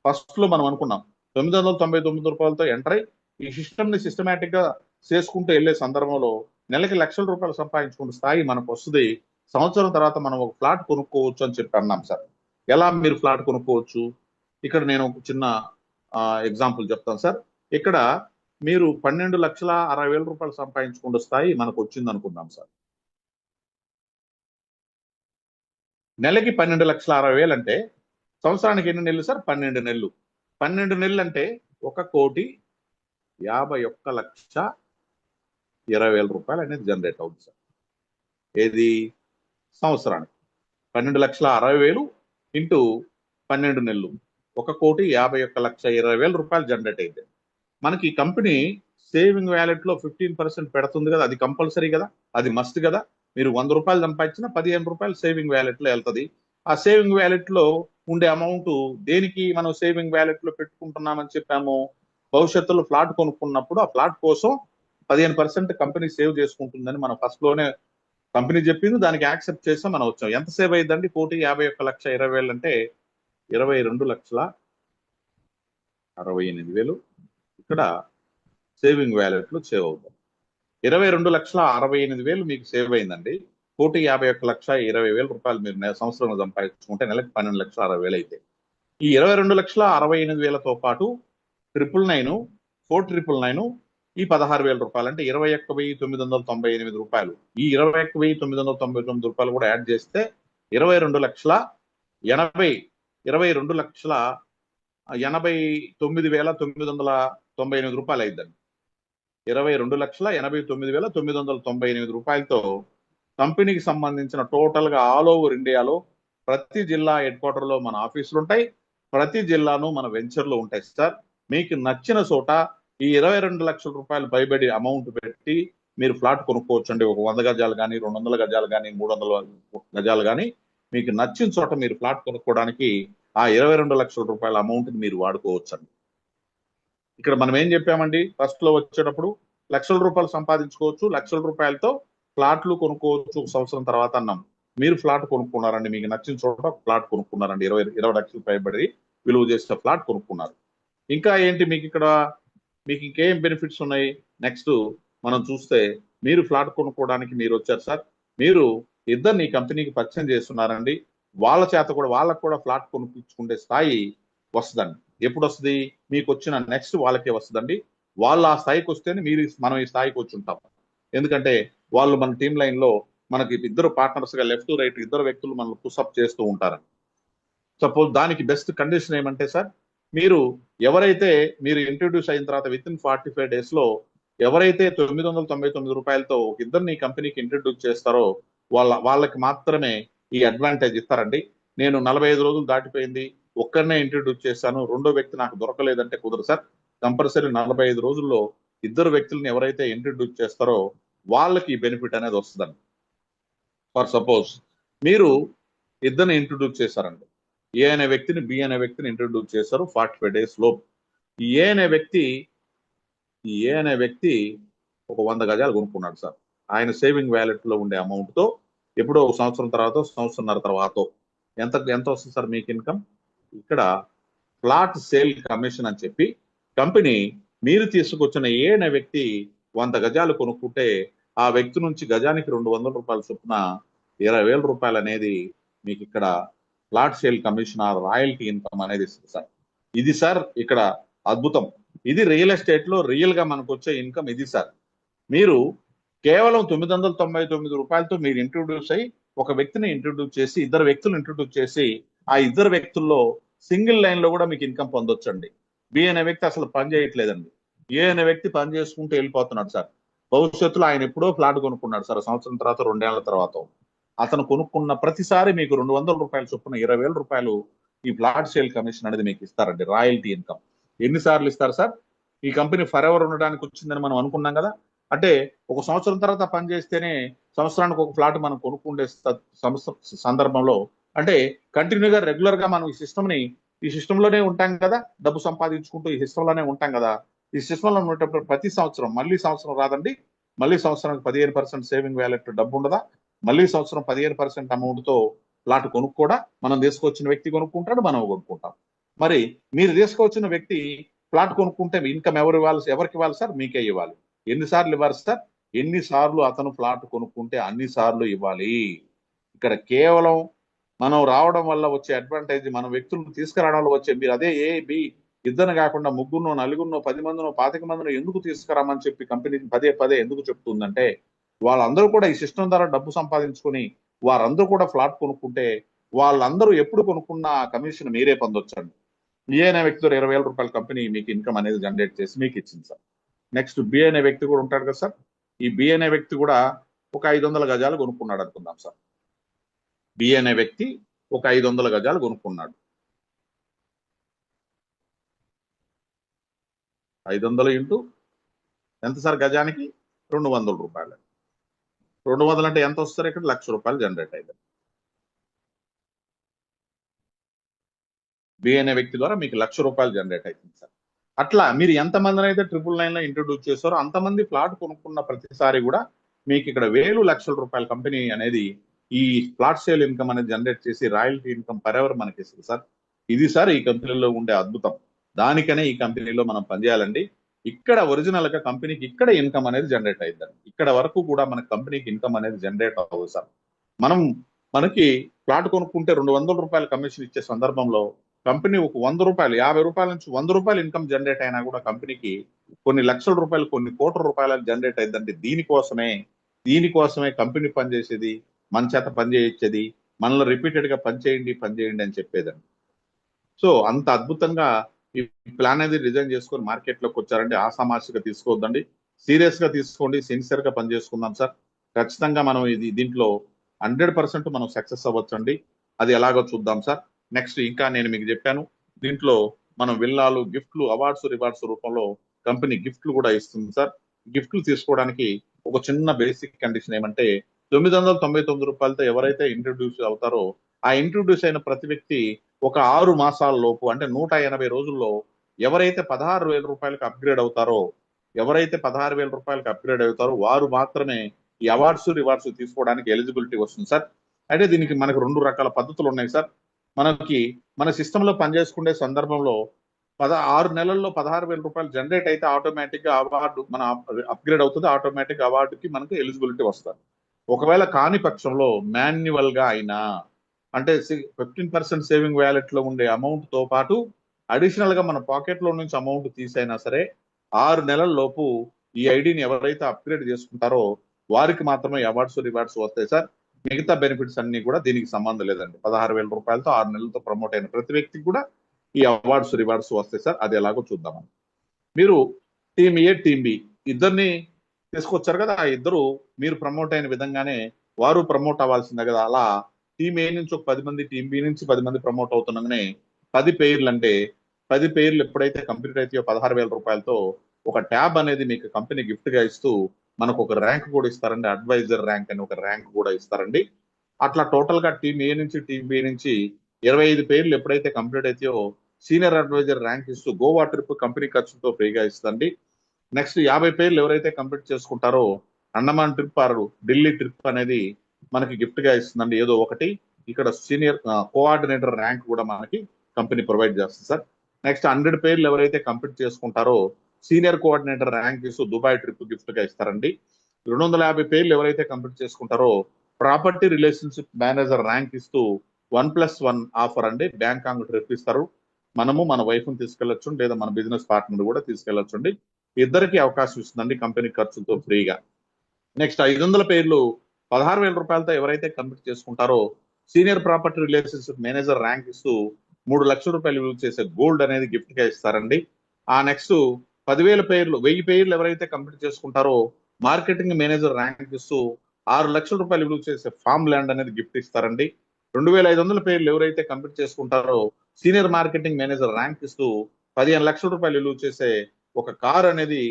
ఫస్ట్ లో మనం అనుకున్నాం 999 రూపాయలతో ఎంటర్ అయ్యి ఈ సిస్టమ్ ని సిస్టమేటిక్ గా చేసుకుంటూ వెళ్లే సందర్భంలో నెలకి లక్షల రూపాయలు సంపాదించుకునే స్థాయి మనకు వస్తుంది. సంవత్సరం తర్వాత మనం ఒక ఫ్లాట్ కొనుక్కోవచ్చు అని చెప్పి అన్నాం సార్. ఎలా మీరు ఫ్లాట్ కొనుక్కోవచ్చు? ఇక్కడ నేను ఒక చిన్న ఎగ్జాంపుల్ చెప్తాను సార్. ఇక్కడ మీరు 12,60,000 రూపాయలు సంపాదించుకునే స్థాయి మనకు వచ్చింది అనుకుందాం సార్. నెలకి 12,60,000 అంటే సంవత్సరానికి ఎన్ని నెలలు సార్? 12 నెలలు. 12 నెలలు అంటే 1,51,20,000 రూపాయలు అనేది జనరేట్ అవుతుంది సార్. ఏది? సంవత్సరానికి 12,60,000 ఇంటూ 12 నెలలు 1,51,20,000 రూపాయలు జనరేట్ అయితే మనకి కంపెనీ సేవింగ్ వ్యాలెట్ లో 15% పెడుతుంది కదా. అది కంపల్సరీ కదా, అది మస్ట్ కదా. మీరు 100 రూపాయలు సంపాదించిన 15 రూపాయలు సేవింగ్ వ్యాలెట్ లో వెళ్తుంది. ఆ సేవింగ్ వ్యాలెట్ లో ఉండే అమౌంట్ దేనికి మనం సేవింగ్ వ్యాలెట్ లో పెట్టుకుంటున్నామని చెప్పాము? భవిష్యత్తులో ఫ్లాట్ కొనుక్కున్నప్పుడు ఆ ఫ్లాట్ కోసం 15% కంపెనీ సేవ్ చేసుకుంటుందని మనం ఫస్ట్ లోనే కంపెనీ చెప్పింది, దానికి యాక్సెప్ట్ చేసాం, మనం వచ్చాం. ఎంత సేవ్ అయ్యిందండి? 1,51,20,000 అంటే 22,68,000 ఇక్కడ సేవింగ్ వ్యాలెట్ లో సేవ్ అవుతాం. 22,68,000 మీకు సేవ్ అయిందండి. 1,51,20,000 రూపాయలు మీరు సంవత్సరంలో సంపాదించుకుంటే నెలకి 12,60,000 అయితే ఈ 22,68,000తో పాటు 999, 4,999, ఈ 16,000 రూపాయలు అంటే 21,998 రూపాయలు. ఈ 21,999 రూపాయలు కూడా యాడ్ చేస్తే 22,80 22,89,998 రూపాయలు అయిందండి. 22,89,998 రూపాయలతో కంపెనీకి సంబంధించిన టోటల్ గా ఆల్ ఓవర్ ఇండియాలో ప్రతి జిల్లా హెడ్ క్వార్టర్ లో మన ఆఫీసులు ఉంటాయి, ప్రతి జిల్లాను మన వెంచర్లు ఉంటాయి సార్. మీకు నచ్చిన చోట ఈ 22 లక్షల రూపాయలు పైబడి అమౌంట్ పెట్టి మీరు ఫ్లాట్ కొనుక్కోవచ్చు అండి. ఒక 100 గజాలు కానీ, 200 గజాలు కానీ, 300 గజాలు కానీ, మీకు నచ్చిన చోట మీరు ఫ్లాట్ కొనుక్కోవడానికి ఆ 22 లక్షల రూపాయల అమౌంట్ మీరు వాడుకోవచ్చు అండి. ఇక్కడ మనం ఏం చెప్పామండి, ఫస్ట్ లో వచ్చేటప్పుడు లక్షల రూపాయలు సంపాదించుకోవచ్చు, లక్షల రూపాయలతో ఫ్లాట్లు కొనుక్కోవచ్చు ఒక సంవత్సరం తర్వాత అన్నాం. మీరు ఫ్లాట్ కొనుక్కున్నారండి, మీకు నచ్చిన చోట ఫ్లాట్ కొనుక్కున్నారండి, 20 లక్షలు పైబడి విలువ చేసే ఫ్లాట్ కొనుక్కున్నారు. ఇంకా ఏంటి మీకు ఇక్కడ, మీకు ఇంకేం బెనిఫిట్స్ ఉన్నాయి? నెక్స్ట్ మనం చూస్తే మీరు ఫ్లాట్ కొనుక్కోవడానికి మీరు వచ్చారు సార్, మీరు ఇద్దరిని కంపెనీకి పరిచయం చేస్తున్నారండి, వాళ్ళ చేత కూడా వాళ్ళకు కూడా ఫ్లాట్ కొనుక్కుంటే స్థాయి వస్తుందండి. ఎప్పుడు వస్తుంది? మీకు వచ్చిన నెక్స్ట్ వాళ్ళకే వస్తుందండి. వాళ్ళు ఆ స్థాయికి వస్తేనే మనం ఈ స్థాయికి వచ్చి ఉంటాం. ఎందుకంటే వాళ్ళు మన టీమ్ లైన్ లో మనకి ఇద్దరు పార్ట్నర్స్ గా లెఫ్ట్ రైట్ ఇద్దరు వ్యక్తులు మనల్ని పుషప్ చేస్తూ ఉంటారండి. సపోజ్ దానికి బెస్ట్ కండిషన్ ఏమంటే సార్, ఎవరైతే మీరు ఇంట్రొడ్యూస్ అయిన తర్వాత విత్ ఇన్ 45 days లో ఎవరైతే 999 రూపాయలతో ఒక ఇద్దరిని కంపెనీకి ఇంట్రొడ్యూస్ చేస్తారో వాళ్ళకి మాత్రమే ఈ అడ్వాంటేజ్ ఇస్తారండి. నేను 45 రోజులు దాటిపోయింది, ఒక్కరినే ఇంట్రొడ్యూస్ చేశాను, రెండో వ్యక్తి నాకు దొరకలేదంటే కుదరదు సార్. కంపల్సరీ 45 రోజుల్లో ఇద్దరు వ్యక్తులను ఎవరైతే ఇంట్రొడ్యూస్ చేస్తారో వాళ్ళకి ఈ బెనిఫిట్ అనేది వస్తుందండి. ఫర్ సపోజ్ మీరు ఇద్దరిని ఇంట్రొడ్యూస్ చేశారండి, ఏ అనే వ్యక్తిని బి అనే వ్యక్తిని ఇంట్రొడ్యూస్ చేశారు 45 days లోపు. ఈ ఏ అనే వ్యక్తి ఒక 100 గజాలు కొనుక్కున్నాడు సార్. ఆయన సేవింగ్ వ్యాలెట్ లో ఉండే అమౌంట్ తో ఎప్పుడో ఒక సంవత్సరం తర్వాత, సంవత్సరంన్నర తర్వాత ఎంత ఎంత వస్తుంది సార్ మీకు ఇన్కమ్? ఇక్కడ ఫ్లాట్ సేల్ కమిషన్ అని చెప్పి కంపెనీ మీరు తీసుకొచ్చిన ఏ అనే వ్యక్తి 100 గజాలు కొనుక్కుంటే ఆ వ్యక్తి నుంచి గజానికి 200 రూపాయల చొప్పున 20,000 రూపాయలు అనేది మీకు ఇక్కడ flat sale commission or royalty income అనేది ఇస్తుంది సార్. ఇది సార్ ఇక్కడ అద్భుతం. ఇది రియల్ ఎస్టేట్ లో రియల్ గా మనకు వచ్చే ఇన్కమ్ ఇది సార్. మీరు కేవలం 999 రూపాయలతో మీరు ఇంట్రొడ్యూస్ అయ్యి ఒక వ్యక్తిని ఇంట్రొడ్యూస్ చేసి ఇద్దరు వ్యక్తులు ఇంట్రొడ్యూస్ చేసి ఆ ఇద్దరు వ్యక్తుల్లో సింగిల్ లైన్ లో కూడా మీకు ఇన్కమ్ పొందొచ్చండి. బి అనే వ్యక్తి అసలు పని చేయట్లేదండి, ఏ అనే వ్యక్తి పని చేసుకుంటూ వెళ్ళిపోతున్నాడు సార్. భవిష్యత్తులో ఆయన ఎప్పుడో ఫ్లాట్ కొనుక్కున్నాడు సార్, సంవత్సరం తర్వాత 2 ఏళ్ల తర్వాత. అతను కొనుక్కున్న ప్రతిసారి మీకు 200 రూపాయల చొప్పున 20,000 రూపాయలు ఈ ఫ్లాట్ సేల్ కమిషన్ అనేది మీకు ఇస్తారండి, రాయల్టీ ఇన్కమ్. ఎన్నిసార్లు ఇస్తారు సార్? ఈ కంపెనీ ఫర్ ఎవర్ ఉండడానికి వచ్చిందని మనం అనుకున్నాం కదా, అంటే ఒక సంవత్సరం తర్వాత పని చేస్తేనే సంవత్సరానికి ఒక ఫ్లాట్ మనం కొనుక్కుండే సందర్భంలో, అంటే కంటిన్యూగా రెగ్యులర్ గా మనం ఈ సిస్టమ్ లోనే ఉంటాం కదా, డబ్బు సంపాదించుకుంటూ ఈ సిస్టమ్ లోనే ఉంటాం కదా. ఈ సిస్టమ్ లో ఉండేటప్పుడు ప్రతి సంవత్సరం మళ్ళీ సంవత్సరం రాదండి, మళ్ళీ సంవత్సరానికి 15% సేవింగ్ వ్యాలెట్ డబ్బు ఉండదా, మళ్ళీ సంవత్సరం 15% అమౌంట్ తో ఫ్లాట్ కొనుక్కోడా, మనం తీసుకొచ్చిన వ్యక్తి కొనుక్కుంటాడు, మనం కొనుక్కుంటాం. మరి మీరు తీసుకొచ్చిన వ్యక్తి ఫ్లాట్ కొనుక్కుంటే ఇన్కమ్ ఎవరికి ఇవ్వాలి సార్? మీకే ఇవ్వాలి. ఎన్నిసార్లు ఇవ్వాలి సార్? ఎన్నిసార్లు అతను ఫ్లాట్ కొనుక్కుంటే అన్ని సార్లు ఇవ్వాలి. ఇక్కడ కేవలం మనం రావడం వల్ల వచ్చే అడ్వాంటేజ్, మన వ్యక్తులను తీసుకురావడం వల్ల వచ్చే, మీరు అదే ఏ బి ఇద్దరు కాకుండా ముగ్గురునో, నలుగురినో, 10 మందినో, 25 మందినో ఎందుకు తీసుకురామని చెప్పి కంపెనీ పదే ఎందుకు చెప్తుందంటే, వాళ్ళందరూ కూడా ఈ సిస్టమ్ ద్వారా డబ్బు సంపాదించుకొని వారందరూ కూడా ఫ్లాట్ కొనుక్కుంటే వాళ్ళందరూ ఎప్పుడు కొనుక్కున్న కమిషన్ మీరే పొందొచ్చండి. ఏ అనే వ్యక్తితో 20,000 రూపాయల కంపెనీ మీకు ఇన్కమ్ అనేది జనరేట్ చేసి మీకు ఇచ్చింది సార్. నెక్స్ట్ బి అనే వ్యక్తి కూడా ఉంటాడు కదా సార్. ఈ బి అనే వ్యక్తి కూడా ఒక 500 గజాలు కొనుక్కున్నాడు అనుకుందాం సార్. బి అనే వ్యక్తి ఒక 500 గజాలు కొనుక్కున్నాడు. 500 ఇంటూ ఎంత సార్? గజానికి 200 రూపాయలు. 200 అంటే ఎంత వస్తారు? ఇక్కడ 1,00,000 రూపాయలు జనరేట్ అయింది. బి అనే వ్యక్తి ద్వారా మీకు 1,00,000 రూపాయలు జనరేట్ అవుతుంది సార్. అట్లా మీరు ఎంతమందిని అయితే 999 లో ఇంట్రొడ్యూస్ చేస్తారో అంతమంది ఫ్లాట్ కొనుక్కున్న ప్రతిసారి కూడా మీకు ఇక్కడ వేలు లక్షల రూపాయల కంపెనీ అనేది ఈ ఫ్లాట్ సేల్ ఇన్కమ్ అనేది జనరేట్ చేసి రాయల్టీ ఇన్కమ్ పర్ ఎవర్ మనకి ఇస్తుంది సార్. ఇది సార్ ఈ కంపెనీలో ఉండే అద్భుతం. దానికనే ఈ కంపెనీలో మనం పనిచేయాలండి. ఇక్కడ ఒరిజినల్ గా కంపెనీకి ఇక్కడ ఇన్కమ్ అనేది జనరేట్ అవుతుంది. ఇక్కడ వరకు కూడా మన కంపెనీకి ఇన్కమ్ అనేది జనరేట్ అవ్వదు సార్. మనకి ఫ్లాట్ కొనుక్కుంటే 200 రూపాయల కమిషన్ ఇచ్చే సందర్భంలో కంపెనీ ఒక 100 రూపాయలు, 50 రూపాయల నుంచి 100 రూపాయలు ఇన్కమ్ జనరేట్ అయినా కూడా కంపెనీకి కొన్ని లక్షల రూపాయలు, కొన్ని కోట్ల రూపాయలు జనరేట్ అయిందంటే దీనికోసమే కంపెనీ పనిచేసేది, మన చేత పని చేయించేది, మనలో రిపీటెడ్ గా పని చేయండి అని చెప్పేదండి. సో అంత అద్భుతంగా ఈ ప్లాన్ అనేది డిజైన్ చేసుకొని మార్కెట్ లోకి వచ్చారంటే ఆసామాసిగా తీసుకోవద్దండి, సీరియస్ గా తీసుకోండి, సిన్సియర్ గా పని చేసుకుందాం సార్. ఖచ్చితంగా మనం దీంట్లో 100% మనం సక్సెస్ అవ్వచ్చండి. అది ఎలాగో చూద్దాం సార్. నెక్స్ట్ ఇంకా నేను మీకు చెప్పాను, దీంట్లో మనం విల్లాలు, గిఫ్ట్లు, అవార్డ్స్, రివార్డ్స్ రూపంలో కంపెనీ గిఫ్ట్లు కూడా ఇస్తుంది సార్. గిఫ్ట్లు తీసుకోవడానికి ఒక చిన్న బేసిక్ కండిషన్ ఏమంటే, రూ. 999 ఎవరైతే ఇంట్రొడ్యూస్ అవుతారో ఆ ఇంట్రొడ్యూస్ అయిన ప్రతి వ్యక్తి ఒక 6 మాసాల లోపు, అంటే 180 రోజుల్లో ఎవరైతే రూ. 16,000 అప్గ్రేడ్ అవుతారో వారు మాత్రమే ఈ అవార్డ్స్, రివార్డ్స్ తీసుకోవడానికి ఎలిజిబిలిటీ వస్తుంది సార్. అయితే దీనికి మనకు 2 రకాల పద్ధతులు ఉన్నాయి సార్. మన సిస్టమ్ లో పనిచేసుకునే సందర్భంలో 6 నెలల్లో రూ. 16,000 జనరేట్ అయితే ఆటోమేటిక్ గా అవార్డు మన అప్గ్రేడ్ అవుతుంది, ఆటోమేటిక్ అవార్డుకి మనకు ఎలిజిబిలిటీ వస్తారు. ఒకవేళ కాని పక్షంలో మాన్యువల్ గా అయినా, అంటే 15% సేవింగ్ వ్యాలెట్ లో ఉండే అమౌంట్ తో పాటు అడిషనల్ గా మన పాకెట్ లో నుంచి అమౌంట్ తీసైనా సరే 6 నెలల లోపు ఈ ఐడిని ఎవరైతే అప్గ్రేడ్ చేసుకుంటారో వారికి మాత్రమే అవార్డ్స్, రివార్డ్స్ వస్తాయి సార్. మిగతా బెనిఫిట్స్ అన్ని కూడా దీనికి సంబంధం లేదండి. రూ. 16,000 6 నెలలతో ప్రమోట్ అయిన ప్రతి వ్యక్తికి కూడా ఈ అవార్డ్స్, రివార్డ్స్ వస్తాయి సార్. అది ఎలాగో చూద్దామని. మీరు టీమ్ ఏ, టీమ్ బి ఇద్దరిని తీసుకొచ్చారు కదా, ఆ ఇద్దరు మీరు ప్రమోట్ అయిన విధంగానే వారు ప్రమోట్ అవ్వాల్సిందే కదా. అలా టీమ్ ఏ నుంచి ఒక 10 మంది, టీమ్ బి నుంచి 10 మంది ప్రమోట్ అవుతున్నాగానే 10 పేర్లు, అంటే 10 పేర్లు ఎప్పుడైతే కంప్లీట్ అవుతాయో రూ. 16,000తో ఒక ట్యాబ్ అనేది మీకు కంపెనీ గిఫ్ట్ గా ఇస్తూ మనకు ఒక ర్యాంక్ కూడా ఇస్తారండి. అడ్వైజర్ ర్యాంక్ అని ఒక ర్యాంక్ కూడా ఇస్తారండి. అట్లా టోటల్ గా టీమ్ ఏ నుంచి, టీమ్ బి నుంచి 25 పేర్లు ఎప్పుడైతే కంప్లీట్ అవుతాయో సీనియర్ అడ్వైజర్ ర్యాంక్ ఇస్తూ గోవా ట్రిప్ కంపెనీ ఖర్చుతో ఫ్రీగా ఇస్తుంది. నెక్స్ట్ 50 పేర్లు ఎవరైతే కంప్లీట్ చేసుకుంటారో Andaman trip or Delhi trip అనేది మనకి గిఫ్ట్ గా ఇస్తుందండి. ఏదో ఒకటి ఇక్కడ సీనియర్ కోఆర్డినేటర్ ర్యాంక్ కూడా మనకి కంపెనీ ప్రొవైడ్ చేస్తుంది సార్. నెక్స్ట్ 100 పేర్లు ఎవరైతే కంప్లీట్ చేసుకుంటారో సీనియర్ కోఆర్డినేటర్ ర్యాంక్ ఇస్తూ దుబాయ్ ట్రిప్ గిఫ్ట్ గా ఇస్తారండి. 250 పేర్లు ఎవరైతే కంప్లీట్ చేసుకుంటారో ప్రాపర్టీ రిలేషన్షిప్ మేనేజర్ ర్యాంక్ ఇస్తూ 1+1 ఆఫర్ అండి, బ్యాంకాంగ్ ట్రిప్ ఇస్తారు. మనము మన వైఫ్ ని తీసుకెళ్లొచ్చు, లేదా మన బిజినెస్ పార్ట్నర్ కూడా తీసుకెళ్లొచ్చు అండి. ఇద్దరికి అవకాశం ఇస్తుందండి కంపెనీ ఖర్చుతో ఫ్రీగా. నెక్స్ట్ 500 పేర్లు రూ. 16,000 ఎవరైతే కంప్లీట్ చేసుకుంటారో senior property relationship manager rank ఇస్తూ రూ. 3,00,000 విలువ చేసే గోల్డ్ అనేది గిఫ్ట్ గా ఇస్తారండి. ఆ నెక్స్ట్ 10,000 పేర్లు ఎవరైతే కంప్లీట్ చేసుకుంటారో మార్కెటింగ్ మేనేజర్ ర్యాంక్ ఇస్తూ రూ. 6,00,000 విలువ చేసే ఫామ్ ల్యాండ్ అనేది గిఫ్ట్ ఇస్తారండి. 2,500 పేర్లు ఎవరైతే కంప్లీట్ చేసుకుంటారో సీనియర్ మార్కెటింగ్ మేనేజర్ ర్యాంక్ ఇస్తూ రూ. 15,00,000 విలువ చేసే ఒక కార్ అనేది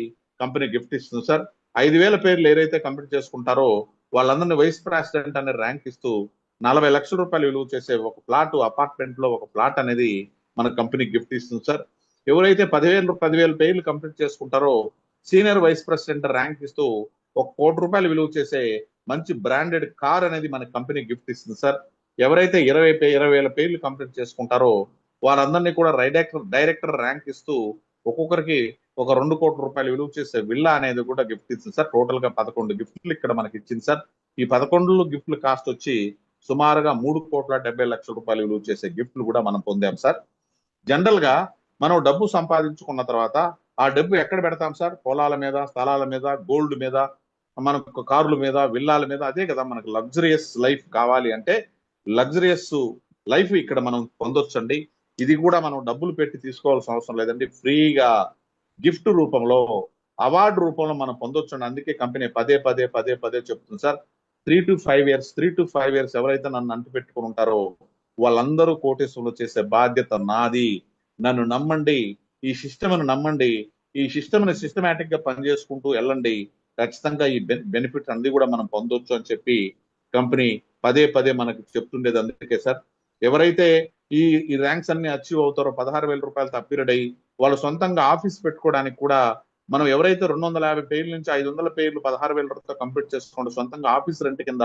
కంపెనీ గిఫ్ట్ ఇస్తుంది సార్. 5,000 పేర్లు ఎవరైతే కంప్లీట్ చేసుకుంటారో వాళ్ళందరినీ వైస్ ప్రెసిడెంట్ అనే ర్యాంక్ ఇస్తూ రూ. 40,00,000 విలువ చేసే ఒక ప్లాట్, అపార్ట్మెంట్ లో ఒక ప్లాట్ అనేది మన కంపెనీ గిఫ్ట్ ఇస్తుంది సార్. ఎవరైతే 10,000 పేర్లు కంప్లీట్ చేసుకుంటారో సీనియర్ వైస్ ప్రెసిడెంట్ ర్యాంక్ ఇస్తూ ₹1,00,00,000 విలువ చేసే మంచి బ్రాండెడ్ కార్ అనేది మన కంపెనీ గిఫ్ట్ ఇస్తుంది సార్. ఎవరైతే 20,000 పేర్లు కంప్లీట్ చేసుకుంటారో వారందరినీ కూడా డైరెక్టర్ ర్యాంక్ ఇస్తూ ఒక్కొక్కరికి ఒక ₹2,00,00,000 విలువ చేసే విల్లా అనేది కూడా గిఫ్ట్ ఇస్తుంది సార్. టోటల్ గా 11 గిఫ్ట్లు ఇక్కడ మనకి ఇచ్చింది సార్. ఈ 11 గిఫ్ట్ల కాస్ట్ వచ్చి సుమారుగా ₹3,70,00,000 విలువ చేసే గిఫ్ట్లు కూడా మనం పొందాం సార్. జనరల్ గా మనం డబ్బు సంపాదించుకున్న తర్వాత ఆ డబ్బు ఎక్కడ పెడతాం సార్? పొలాల మీద, స్థలాల మీద, గోల్డ్ మీద, మనకు కార్ల మీద, విల్లాల మీద. అదే కదా మనకు లగ్జరియస్ లైఫ్ కావాలి అంటే లగ్జరియస్ లైఫ్ ఇక్కడ మనం పొందొచ్చండి. ఇది కూడా మనం డబ్బులు పెట్టి తీసుకోవాల్సిన అవసరం లేదండి. ఫ్రీగా గిఫ్ట్ రూపంలో, అవార్డు రూపంలో మనం పొందొచ్చండి. అందుకే కంపెనీ పదే చెప్తుంది సార్, 3 to 5 ఇయర్స్ ఎవరైతే నన్ను అంటి పెట్టుకుని ఉంటారో వాళ్ళందరూ కోటేశ్వరులు చేసే బాధ్యత నాది. నన్ను నమ్మండి, ఈ సిస్టమ్ను నమ్మండి, ఈ సిస్టమ్ని సిస్టమేటిక్ గా పనిచేసుకుంటూ వెళ్ళండి. ఖచ్చితంగా ఈ బెనిఫిట్ అన్ని కూడా మనం పొందొచ్చు అని చెప్పి కంపెనీ పదే మనకి చెప్తుండేది. అందుకే సార్ ఎవరైతే ఈ ర్యాంక్స్ అన్ని అచీవ్ అవుతారో ₹16,000 అప్గ్రేడ్ అయ్యి వాళ్ళు సొంతంగా ఆఫీస్ పెట్టుకోవడానికి కూడా, మనం ఎవరైతే 250 పేర్ల నుంచి 500 పేర్లు ₹16,000 కంప్లీట్ చేసుకుంటూ సొంతంగా ఆఫీస్ రెంట్ కింద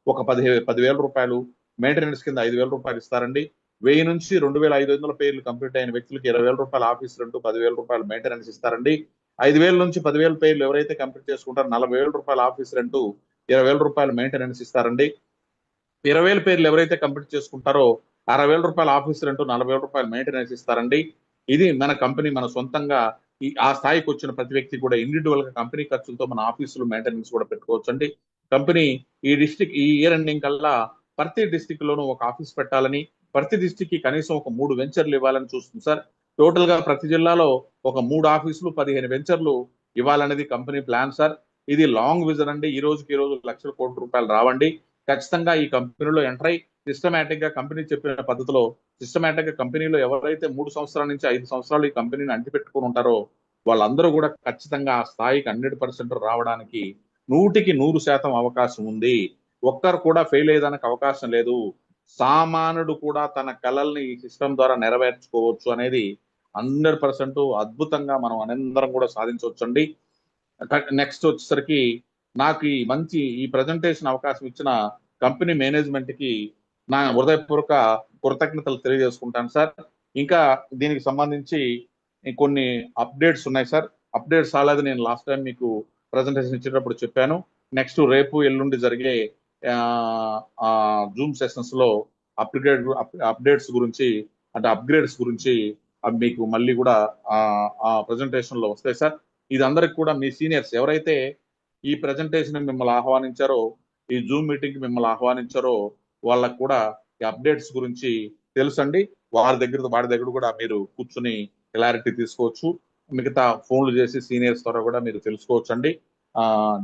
ఒక ₹10,000, మెయింటెనెన్స్ కింద ₹5,000 ఇస్తారండి. 1000 నుంచి 2,500 పేర్లు కంప్లీట్ అయిన వ్యక్తులకి ₹20,000 ఆఫీస్ రెంట్, ₹10,000 మెయింటెనెన్స్ ఇస్తారండి. 5,000 నుంచి 10,000 పేర్లు ఎవరైతే కంప్లీట్ చేసుకుంటారో ₹40,000 ఆఫీస్ రెంట్, ₹20,000 మెయింటెనెన్స్ ఇస్తారండి. 20,000 పేర్లు ఎవరైతే కంప్లీట్ చేసుకుంటారో ₹60,000 ఆఫీస్ రెంట్, ₹40,000 మెయింటెనెన్స్ ఇస్తారండి. ఇది మన కంపెనీ మన సొంతంగా ఆ స్థాయికి వచ్చిన ప్రతి వ్యక్తి కూడా ఇండివిజువల్ గా కంపెనీ ఖర్చులతో మన ఆఫీసులు మెయింటెనెన్స్ కూడా పెట్టుకోవచ్చు అండి. కంపెనీ ఈ ఇయర్ ఎండింగ్ కల్లా ప్రతి డిస్టిక్ లోనూ ఒక ఆఫీస్ పెట్టాలని, ప్రతి డిస్టిక్ కి కనీసం ఒక 3 వెంచర్లు ఇవ్వాలని చూస్తుంది సార్. టోటల్ గా ప్రతి జిల్లాలో ఒక 3 ఆఫీసులు, 15 వెంచర్లు ఇవ్వాలనేది కంపెనీ ప్లాన్ సార్. ఇది లాంగ్ విజన్ అండి. ఈ రోజుకి ఈ రోజు లక్షల కోట్ల రూపాయలు రావండి. ఖచ్చితంగా ఈ కంపెనీలో ఎంటర్ అయి సిస్టమేటిక్ గా కంపెనీ చెప్పిన పద్ధతిలో సిస్టమేటిక్ గా కంపెనీలో ఎవరైతే 3 సంవత్సరాల నుంచి 5 సంవత్సరాలు ఈ కంపెనీని అంటిపెట్టుకుని ఉంటారో వాళ్ళందరూ కూడా ఖచ్చితంగా ఆ స్థాయికి 100% రావడానికి 100% అవకాశం ఉంది. ఒక్కరు కూడా ఫెయిల్ అయ్యేదానికి అవకాశం లేదు. సామాన్యుడు కూడా తన కలల్ని ఈ సిస్టమ్ ద్వారా నెరవేర్చుకోవచ్చు అనేది 100% అద్భుతంగా మనం అందరం కూడా సాధించవచ్చండి. నెక్స్ట్ వచ్చేసరికి నాకు ఈ ప్రజెంటేషన్ అవకాశం ఇచ్చిన కంపెనీ మేనేజ్మెంట్ కి నా హృదయపూర్వక కృతజ్ఞతలు తెలియజేసుకుంటాను సార్. ఇంకా దీనికి సంబంధించి కొన్ని అప్డేట్స్ ఉన్నాయి సార్. అప్డేట్స్ ఆల్రెడీ నేను లాస్ట్ టైం మీకు ప్రజెంటేషన్ ఇచ్చేటప్పుడు చెప్పాను. నెక్స్ట్ రేపు ఎల్లుండి జరిగే జూమ్ సెషన్స్ లో అప్డేట్స్ గురించి అంటే అప్గ్రేడ్స్ గురించి మీకు మళ్ళీ కూడా ఆ ప్రజెంటేషన్ లో వస్తాయి సార్. ఇది అందరికి కూడా మీ సీనియర్స్ ఎవరైతే ఈ ప్రజెంటేషన్ మిమ్మల్ని ఆహ్వానించారో, ఈ జూమ్ మీటింగ్ కి మిమ్మల్ని ఆహ్వానించారో వాళ్ళకు కూడా ఈ అప్డేట్స్ గురించి తెలుసండి. వాడి దగ్గర కూడా మీరు కూర్చుని క్లారిటీ తీసుకోవచ్చు. మిగతా ఫోన్లు చేసి సీనియర్స్ ద్వారా కూడా మీరు తెలుసుకోవచ్చు అండి.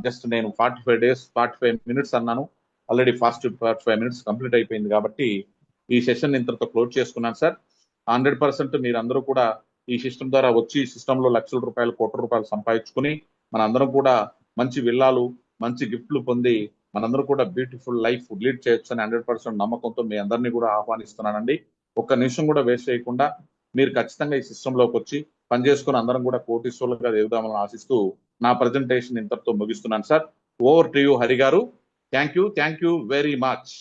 జస్ట్ నేను 45 days 45 minutes అన్నాను. ఆల్రెడీ 45 minutes కంప్లీట్ అయిపోయింది కాబట్టి ఈ సెషన్ ఇంతటితో క్లోజ్ చేసుకున్నాను సార్. 100% మీరందరూ కూడా ఈ సిస్టమ్ ద్వారా వచ్చి ఈ సిస్టమ్ లో లక్షల రూపాయలు, కోట్ల రూపాయలు సంపాదించుకుని మనందరం కూడా మంచి విల్లాలు, మంచి గిఫ్ట్లు పొంది మనందరూ కూడా బ్యూటిఫుల్ లైఫ్ లీడ్ చేయొచ్చు అని 100% నమ్మకంతో మీ అందరినీ కూడా ఆహ్వానిస్తున్నానండి. ఒక్క నిమిషం కూడా వేస్ట్ చేయకుండా మీరు ఖచ్చితంగా ఈ సిస్టమ్ లోకి వచ్చి పనిచేసుకుని అందరం కూడా కోటీశ్వరులుగా ఎదుగుదామని ఆశిస్తూ నా ప్రజెంటేషన్ ఇంతటితో ముగిస్తున్నాను sir. Over to you Hari garu. Thank you very much.